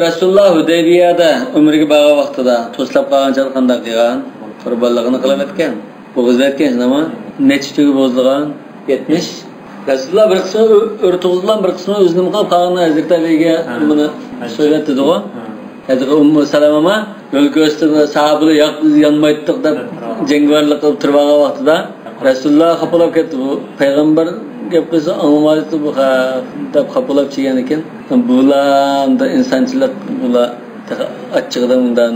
رسول الله Hudeybiye'de ömrüge bağı vaxtıda toslab qalğan çalqanda qilgan qurbanlığını qılıb etken. Boğuz etken ama neçə tügü bozduğan 70. Rasulullah bir qismi örtüğüzülan bir qismi özünü qılıb qalğanı Hazreti Ali'ye bunu söyletdi o. Hazreti Ummu Salama'ma yol gösterdi sahabılı yanmaydık da cengivarlık qılıb turbağa vaxtıda Rasulullah xapalab ketdi bu peygamber gap qilsa anlamaydi bu deb xapalab chigan ekan. Bular da insonchilik bular achchig'idan undan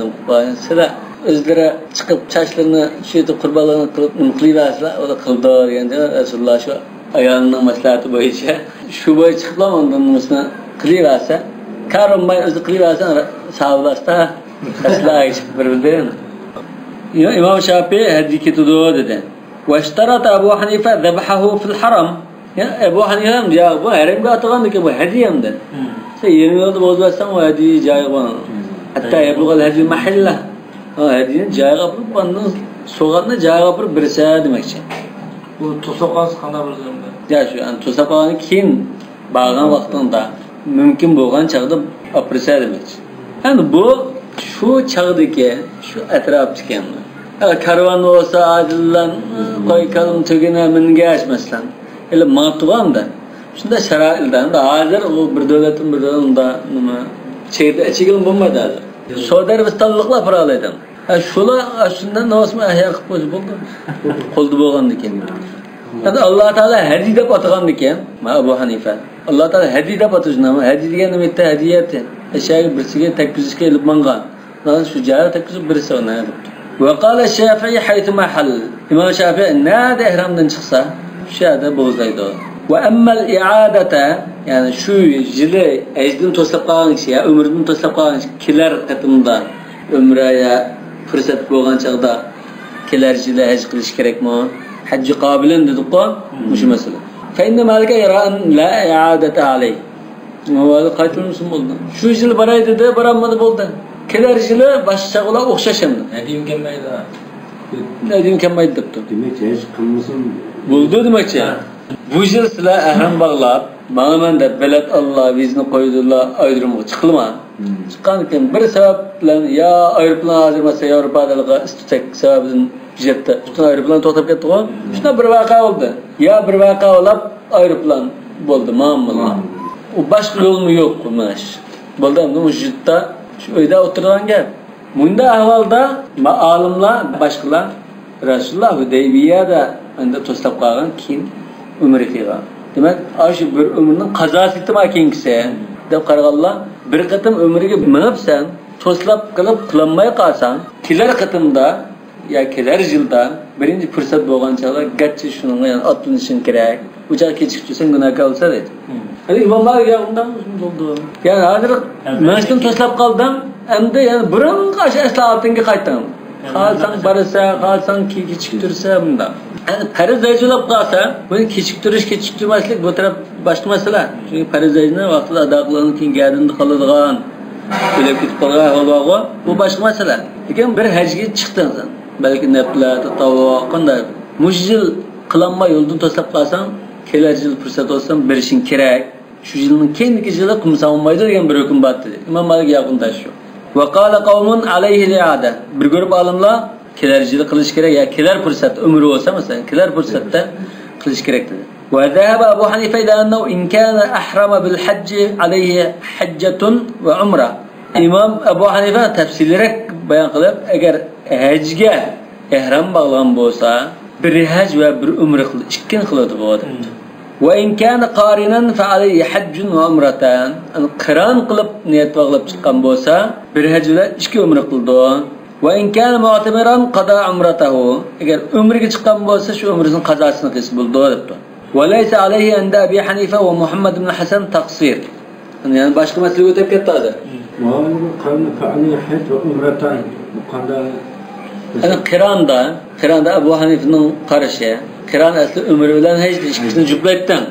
sizlar o'zlari chiqib chachlarini shu yerda qurbonlarni qilib nima qilyapsizlar ular qildi deganda Rasululloh shu ayolning maslahati bo'yicha shu bo'yicha chiqiblar undan nimasini qilyapsa karimay o'zi qilyapsa savolasta asla bir-biridan imom Shafiy hadiy ketdi dedi واشترط أبو حنيفة ذبحه في الحرم يا أبو حنيفة جاء أبو هرم قال تغنى كم هدي يمدن سيرني يوم بوز بسام وهدي جاي قان حتى يبلغ الهدي محله هدي جاي قبل بانو سوغنا جاي قبل برساد مكشي bu to'saqan qanday bo'lganda ya shu an to'saqani keyin bag'an vaqtida mumkin bo'lgan chaqda opresa demakchi endi bu shu chaqdagi shu atrofdagi karvan olsa acillan qo'y kalın tugina mingash masalan ile matuvamda shunda sharoitdan hozir u bir davlatning bir unda nima chegda chegil bo'lmadi hozir Saudiya Arabistonliklar paralaydi shular shundan nosma ahya qilib qo'yib bo'ldi qo'ldi bo'lgan ekan endi Alloh taolo hadiy deb atagan ekan Abu Hanifa Alloh taolo hadiy deb atishni hadiy degan nima edi hadiyat ashyoga birsiga takkizishga ilib mangan shu joyga takkizib birisi ona وقال الشافعي حيثما حل إمام الشافعي نادى إحرامدن çıksa şada bozaydı. وأما الإعادة yani şu jili ejdin toslab qalğan kişi ya ömrünün toslab qalğan kiler qatımda ömreye fırsat bolğan çağda kiler jili haj qilish kerakmi? Hajji qabilin dedik o şu mesele. فإن مالك يرى أن لا إعادة عليه. Mavali qaytılmışsın oldu. Şu jil baray dedi, baranmadı boldu. Keler jili başçağıla oxşaşamdı. Nedim kelmaydi. Nedim kelmaydi depti. Demek hiç kılmasın. Buldu demekçi. Bu yıl sizlar ehram bağlab, bana men de belet Allah vizni koydular, ayrımı çıkılma. Çıkanken bir sebep bilen ya aeroplan hazırmasa ya Avrupa'da istetek sebebin jette. Bütün aeroplan to'xtab ketdi o. Shunda bir vaqa oldu. Ya bir vaqa olab aeroplan bo'ldi, ma'mullar. O başqa yo'lmi yo'q qilmash. Bo'ldi, bu jitta shu uyda o'tirgan gap. Bunda ahvolda olimlar, boshqalar Rasululloh Hudeybiye'de anda to'slab qolgan keyin umri qilgan. Demak, shu bir umrning qazosi etma keyingisi deb qaraganlar, bir qatim umriga minibsan, to'slab qilib qilinmay qolsan, kelar qatimda ya kelar yilda birinchi fursat bo'lgan chog'da gachchi shunga atlanishing kerak. uçak kechiktirsen günahkar olsa deydi. Yani İmam Malik ya undan oldu. Yani hazır mashdan tashlab qoldim, endi yani burunga asla altınga qaytdim. Qalsang barasa, qalsang kechiktirsa bundan. Yani farz ajrab qolsa, buni kechiktirmaslik bu taraf boshqa masala. Chunki farz ajrni vaqtida ado qilgan keyin gadinda qoladigan kelib ketib qolgan ahvolga bu boshqa masala. Lekin bir hajga chiqding sen. Balki naflat, tatavvo qanday mujil qilinma yo'ldan tashlab qolsang, kelar yil fursat olsam berishing kerak. Shu yilning keyingi yili qilmasa olmaydi degan bir hukm bor dedi. Imom Malik yaqinda shu. Va qala qawmun alayhi al-i'ada. Bir guruh olimlar kelar yili qilish kerak, ya kelar fursat umri bo'lsa, masalan, kelar fursatda qilish kerak dedi. Va zahaba Abu Hanifa ila annahu in kana ahrama bil hajj alayhi hajjatun va umra. Imom Abu Hanifa tafsilroq bayon qilib, agar hajga ihrom bog'lagan bo'lsa, bir haj va bir umra qilib, ikkini qiladi bo'ladi. Wa in kana qarinan fa alayhi hajjun wa umratan. Qiron qilib niyat bog'lab chiqqan bo'lsa, bir haj va ikki umra qildi. Wa in kana mu'tamiran qada umratahu. Agar umraga chiqqan bo'lsa, shu umrasining qazosini qilsa bo'ldi debdi. Wa laysa alayhi anda Abi Hanifa va Muhammad ibn Hasan taqsir. Yani boshqa masalaga o'tib ketdi hozir. Yani Qironda Abu Hanifa'ning qarashi, Qiron asli umri bilan hech ikkisini juplaytdan.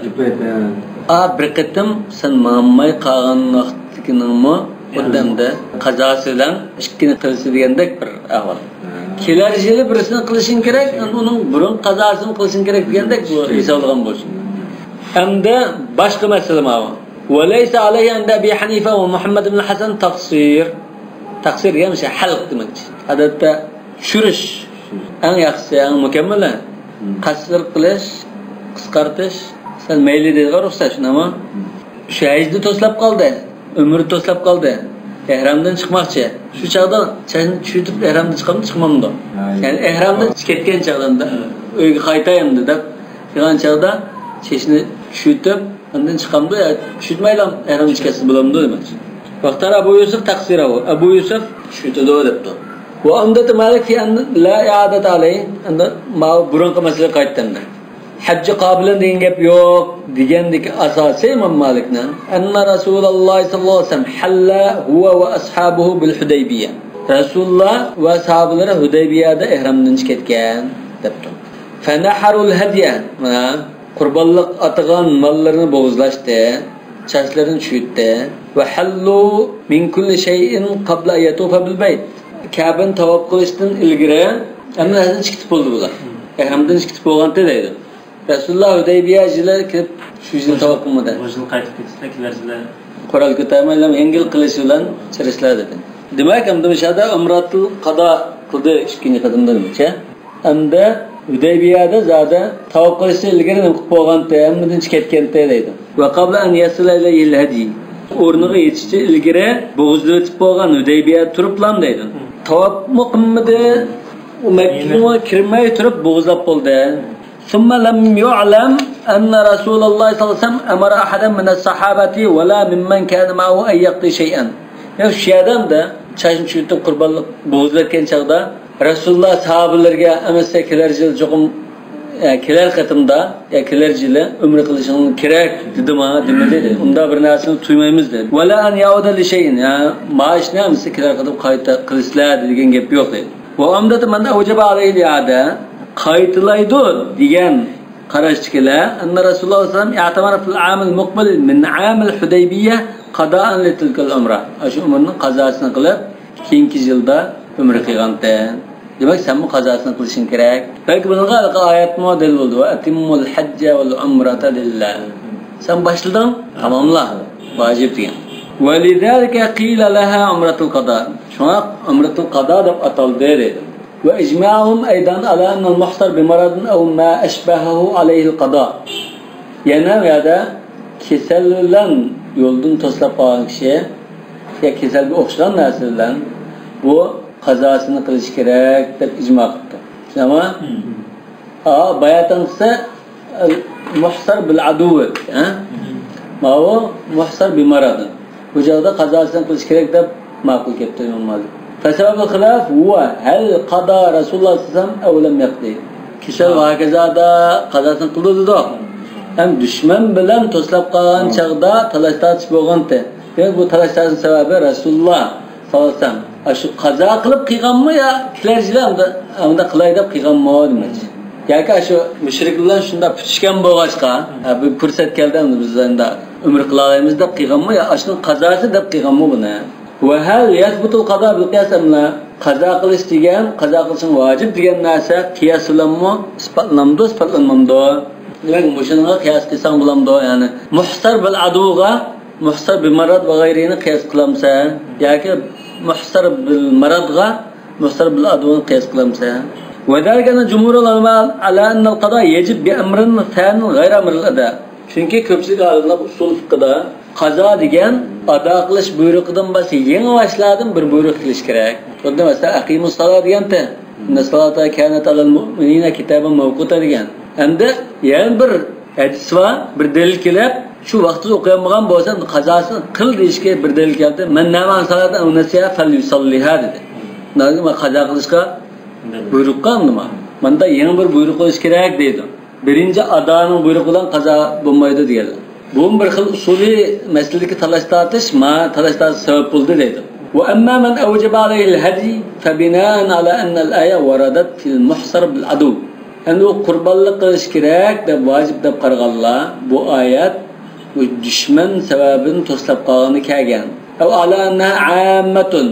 Bir qitim sen mammay qolgan vaqtlikingmi o'rdamda qazosi bilan ikkini qilsa degandek bir ahvol. Kelar yili birisini qilishing kerak, uning burun qazosini qilishing kerak degandek bu hisoblagan bo'lsin. Hamda boshqa masala ma'lum. وليس عليه عند أبي حنيفة ومحمد بن الحسن تقصير يعني مش حلق demek. Adatda tushirish eng yaxshisi, eng mukammali. Qasr qilish, qisqartish, sen mayli deydigan ruxsat shunami? Shu hajni to'slab qoldi, umri to'slab qoldi. Ehramdan chiqmoqchi. Shu chaqda chayni tushitib ehramdan chiqmamdi. Yani ehramdan ketgan chaqda uyga qaytayimdi deb degan chaqda cheshni tushitib ondan chiqamdi, tushitmaylam ehram chiqasi bo'lamdi demak. Vaqtar Abu Yusuf taqsirahu. Abu Yusuf tushitdi debdi. Va umdat Malik fi an la i'adat alayhi, anda ma burunqa masala qaytdanda. Hajj qobilan degan gap yo'q degandik asosiy Imom Malikning. Anna Rasululloh sallallohu alayhi vasallam halla huwa va ashabuhu bil Hudaybiyah. Rasululloh va ashablari Hudaybiyada ihramdan chiqgan debdi. Fa naharul hadya, qurbonlik atagan mollarini bo'g'izlashdi, chachlarini tushitdi va hallu min kulli shay'in qabla yatufa bil bayt. Ka'bani tavob qilishdan ilgari hammasini chiqib bo'ldi bular. Ehramdan chiqib bo'lganda deydi. Rasululloh Hudaybiya yili kirib shu yil tavob qilmadi. Bu yil qaytib ketsa, kelarchilar Qur'on ko'tarmaylar, yengil qilish bilan chirishlar dedi. Demak, hamda o'shada umratul qado qildi ikkinchi qadamda necha? Hamda Hudaybiyada zada tavob qilishni ilgari qilib bo'lganda, hammadan ketganda deydi. Va qabla an yasila ilayhi hadi. O'rniga yetishdi ilgari bo'g'izlatib bo'lgan Hudaybiya turiblam deydi. Tavob muqammida u Makkaga kirmay turib bo'g'izlab bo'ldi. Thumma lam yu'lam anna Rasululloh sallallohu alayhi vasallam amara ahadan min as-sahabati wa la mimman kana ma'ahu ay yaqti shay'an. Ya shu odamda chashim tushitib qurbonlik bo'g'izlatgan chaqda Rasululloh sahabalarga amasa kelar yil jo'qim kelar qatimda ya kelar yili umr qilishing kerak dedimi demadi. Unda bir narsani tuymaymiz dedi. Wala an yauda li shay'in, ya ma'ashni amasa kelar qatim qayta qilishlar degan gap yo'q dedi. Va umdati manda wajaba alayhi ada qaytilaydi degan qarashchilar anna Rasululloh sallallohu alayhi vasallam i'tamara fil amil muqbil min amil Hudaybiyah qada'an li tilka al-umra. Shu umrning qazosini qilib keyingi yilda umr qilganda. Demak, sen bu qazosini qilishing kerak. Balki bunga oyat model bo'ldi. Va atimmul hajja wal umrata lillah. Sen boshlading, tamomla. Vojib degan. Va lidalika qila laha umratul qada. Shuna umratul qada deb ataldi dedi. Ve icma'hum aydan ala anna al-muhtar bi maradin aw ma ashbahahu alayhi al-qada. Yana ya da kesallan yo'ldan to'slab qolgan kishi ya kasalga o'xshagan narsa bilan bu qazosini qilish kerak deb ijmo qildi. Ama bayatansa muhsar bil aduv, ma o muhsar bi maradin. Bu joyda qazosini qilish kerak deb ma'qul ketdi Imom Malik. فسبب الخلاف هو هل قضى رسول الله صلى الله عليه وسلم أو لم يقضي. Kişi hakeza da qazasını qildi. Hem düşman bilan to'slab qolgan chaqda talash tortish bo'lganda, bu talash tortish sababi Rasululloh sallallohu alayhi vasallam shu qazo qilib qilganmi yo tilarchilar unda qilay deb qilganmi demoqchi. Yoki shu mushrik bilan shunda putishgan bo'lg'achqa, bu fursat keldi biz endi umr qila olamiz deb qilganmi yo shuni qazosi deb qilganmi buni? Va hal yasbutu qazo bil qiyas amla? Qazo qilish degan, qazo qilishing vojib degan narsa qiyas bilanmi isbotlanmadi, isbotlanmadi. Demak, mushunga qiyas qilsang bo'lamdi, ya'ni muhsar bil aduga, muhsar bil marad va g'ayrini qiyas qilamsa, yoki muhsar bil maradga, muhsar bil aduga qiyas qilamsa. Va dalgana jumhur ulama ala anna al-qada yajib bi amrin than ghayra amr al-ada. Chunki ko'pchilik olimlar usul fiqhda qazo degan ado qilish buyrug'idan boshqa yangi boshlardan bir buyruq qilish kerak. Xuddi masalan aqimus salat deganda, inna salata kanat alal mu'minina kitaban mawquta degan. Endi yana bir hadis va bir dalil kelib, shu vaqtda o'qimagan bo'lsa qazosini qil deyishga bir dalil keldi. Man naman salatan aw nasiya falyusalliha dedi. Nima qazo qilishga buyruq qilindimi? Manda yana bir buyruq qilish kerak deydi. Birinchi adoning buyrug'i bilan qazo bo'lmaydi deganlar. Bu bir xil usuliy masalaga talash tortish, talash tortish sabab bo'ldi deydi. Wa amma man awjaba alayhi al-hadi fa bina'an ala anna al-aya waradat fil muhsar bil adu. Endi qurbonlik qilish kerak deb vojib deb qaraganlar, bu oyat bu dushman sababini to'slab qolgani kelgan. Aw ala anna ammatun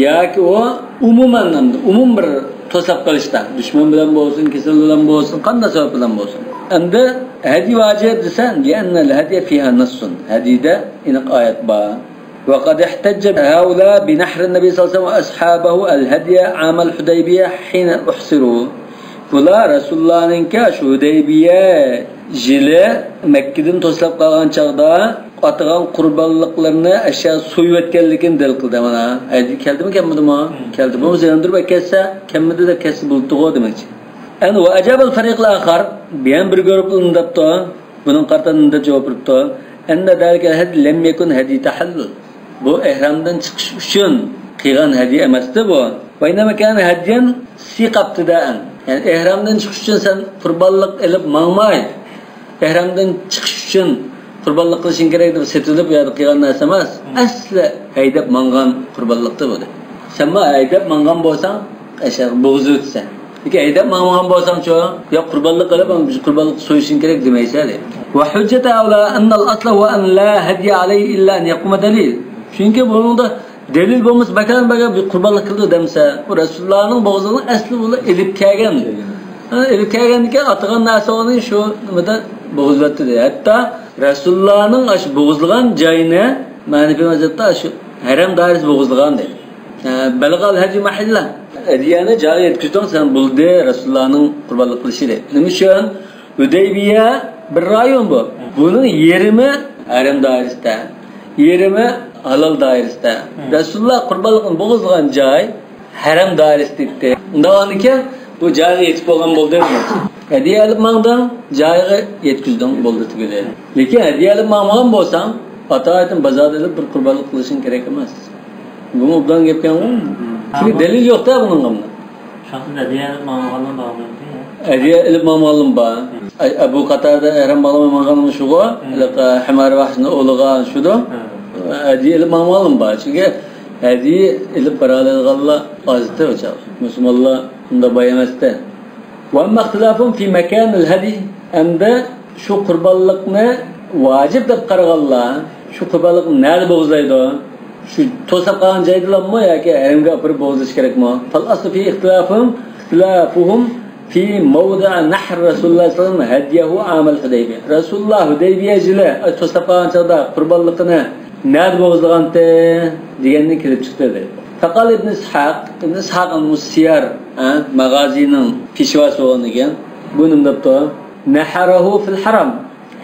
yoki o umum bir to'slab qilishda, dushman bilan bo'lsin, kasal bilan bo'lsin, qanday sabab bilan bo'lsin. Endi hadi vojib desan, li'anna al-hadiya fiha nassun. Hadida aniq oyat bor. Wa qad ihtajja haula bi nahr an-nabiy sallallohu alayhi vasallam wa ashabahu al-hadiya amal Hudaybiyah hina uhsiru. Bular Rasulullohning shu Hudaybiya yili Makkadan to'slab qolgan chaqda atgan qurbonliqlarni ashyo so'yib o'tganligini dalil qildi mana. Aydi keldimi, kelmadimi? Keldi. Bu zendir va kessa, kelmadi deb kesib bo'ldi-ku demoqchi. Endi va ajab al-fariq al-akhar biyan bir guruh undabdi. Buning qartanida javob beribdi. Anda dalika had lam yakun hadi tahallul. Bu ihramdan chiqish uchun qilgan hadiya emasdi bu. Va inma kana hadiyan siqabtidan. Yani ihramdan chiqish uchun sen qurbonlik olib mangmay. Ihramdan chiqish uchun qurbonlik qilishing kerak deb setilib yo'q qilgan narsa emas. Asli haydab mangan qurbonlikda bu. Sen ma haydab mangan bo'lsang, ashar bo'g'iz o'tsa. Lekin haydab mangan bo'lsang-chi, yo qurbonlik qilib, qurbonlik so'yishing kerak demaysan. Va hujjatu awla anna al-asla wa an la hadiya alayhi illa an yaquma dalil. Chunki buningda dalil bo'lmasa bakan bir qurbonlik qildi demsa, bu Rasulullohning bo'g'izini asli uni elib kelgan. Elib kelgandan atgan narsani shu nimada bo'g'izlatdi deydi. Hatto Rasulullohning shu bo'g'izlagan joyini ma'naviy vaziyatda shu haram doirasi bo'g'izlagan deydi. Balg'al haji mahalla. Adiyani joyi yetkizdim sen bo'ldi Rasulullohning qurbonlik qilishi deydi. Nima uchun? Hudaybiya bir rayon bu. Buning yerimi haram doirasida. Yerimi halal doirasida. Rasululloh qurbonlikni bo'g'izlagan joy haram doirasida. Undan keyin bu joyga yetib bo'lgan bo'ldi. Hadiya olib mangdan joyga yetkizdim bo'ldi tugadi. Lekin hadiya olib mangmagan bo'lsam, atoatim bozorda bir qurbonlik qilishing kerak emas. Bu obdan gapgan-ku. Chunki dalil yo'q-da buning. Shunda hadiya olib mangmagandan bog'lanadi. Hadiya olib mangmagan ba. Abu Qatada haram mangmagan shugo, Himar vahshni o'lig'an shudo. Hadiya ilib ma'lum ba. Chunki hadiya ilib baralganlar ozda o'chaq. Musulmonlar unda bayamasda. Va amma ixtilafun fi makan al-hadi anda shu qurbonlikni vojib deb qaraganlar, shu qurbonlikni nerda bo'g'izlaydi? Shu to'sab qolgan joydalarmi yoki haramga olib bo'g'izish kerakmi? Fal asl fi ixtilafuhum fi mawdi' nahr Rasululloh sallallohu alayhi vasallam hadiyahu amal Hudaybiyah. Rasululloh Hudaybiya yili to'sab qolgan chaqda qurbonlikni nerda bo'g'izlaganda deganni kelib chiqdi dedi. Faqal ibn Ishaq al-Musiyar mag'azining peshvosi bo'lgan ekan. Buni debdi, naharahu fil haram.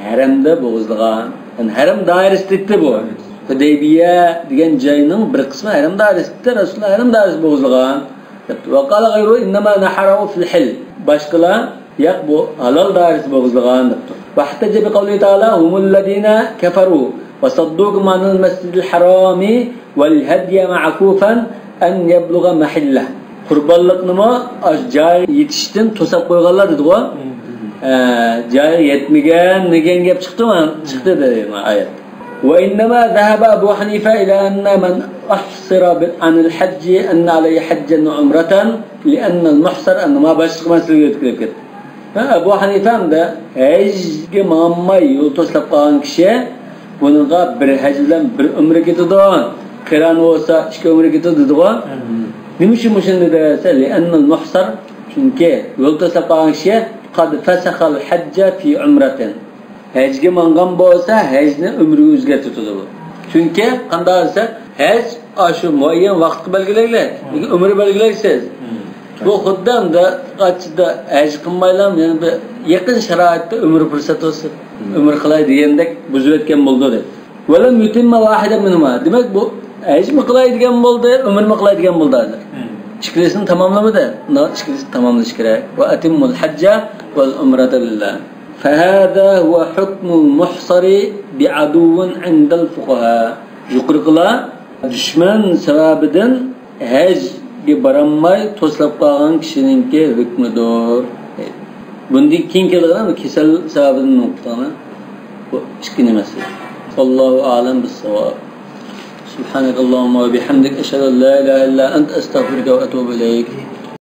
Haramda bo'g'izlagan. Yani haram doirasida bu. Hudaybiya degan joyning bir qismi haram doirasida, Rasululloh haram doirasida bo'g'izlagan. Va qala g'ayru inma naharahu fil hil. Boshqalar yo'q bu halol doirasida bo'g'izlagan debdi. Va hatta bi qawli ta'ala humul ladina kafaru وصدوكم عن المسجد الحرام والهدي معكوفا أن يبلغ محله. Qurbonlikni joy yetishdan to'sab qo'yganlar dedi-ku. joyi yetmagan degan gap chiqdimi? Chiqdi dedi oyat. Wa innama dhahaba Abu Hanifa ila anna man ahsira an al-hajj anna alayhi hajjan wa umratan li'anna al-muhsar anna ma boshqa masalaga o'tkazib ketdi. Abu Hanifa da hajga mamay yo'l to'slab qolgan kishi bunga bir haj bilan bir umra ketadi. Qiron bo'lsa ikki umra ketadi deydigan. Nima uchun shunday desa, li'anna al-muhsar chunki yo'l to'slab qolgan kishi qad fasakha al-hajj fi umratin. Hajga mangan bo'lsa, hajni umriga o'zgartiradi bu. Chunki qanday desa, haj shu muayyan vaqtga belgilangan, umri belgilaysiz. Bu xuddanda qachida haj qilmaylam, yana bir yaqin sharoitda umr fursat olsa, umr qilay degandek buzib o'tgan bo'ldi deb. Valam yutimma wahidan minhuma. Demak bu haj mi qilay degan bo'ldi, umr mi qilay degan bo'ldi hozir. Ikkilisini tamomlamadi. Ikkilisini tamomlash kerak. Va atimmul hajja val umrata lillah. فهذا هو حكم المحصر بعدو عند الفقهاء. Yuqorqilar dushman sababidan hajga baramay to'slab qolgan kishiningki hukmidir. Bunday keng kelgan kasal sababidan nuqtani bu ikki nimasi. Allohu a'lam bis-savob. Subhanakallahumma va bihamdik ashhadu an la ilaha illa anta astaghfiruka va atubu ilayk.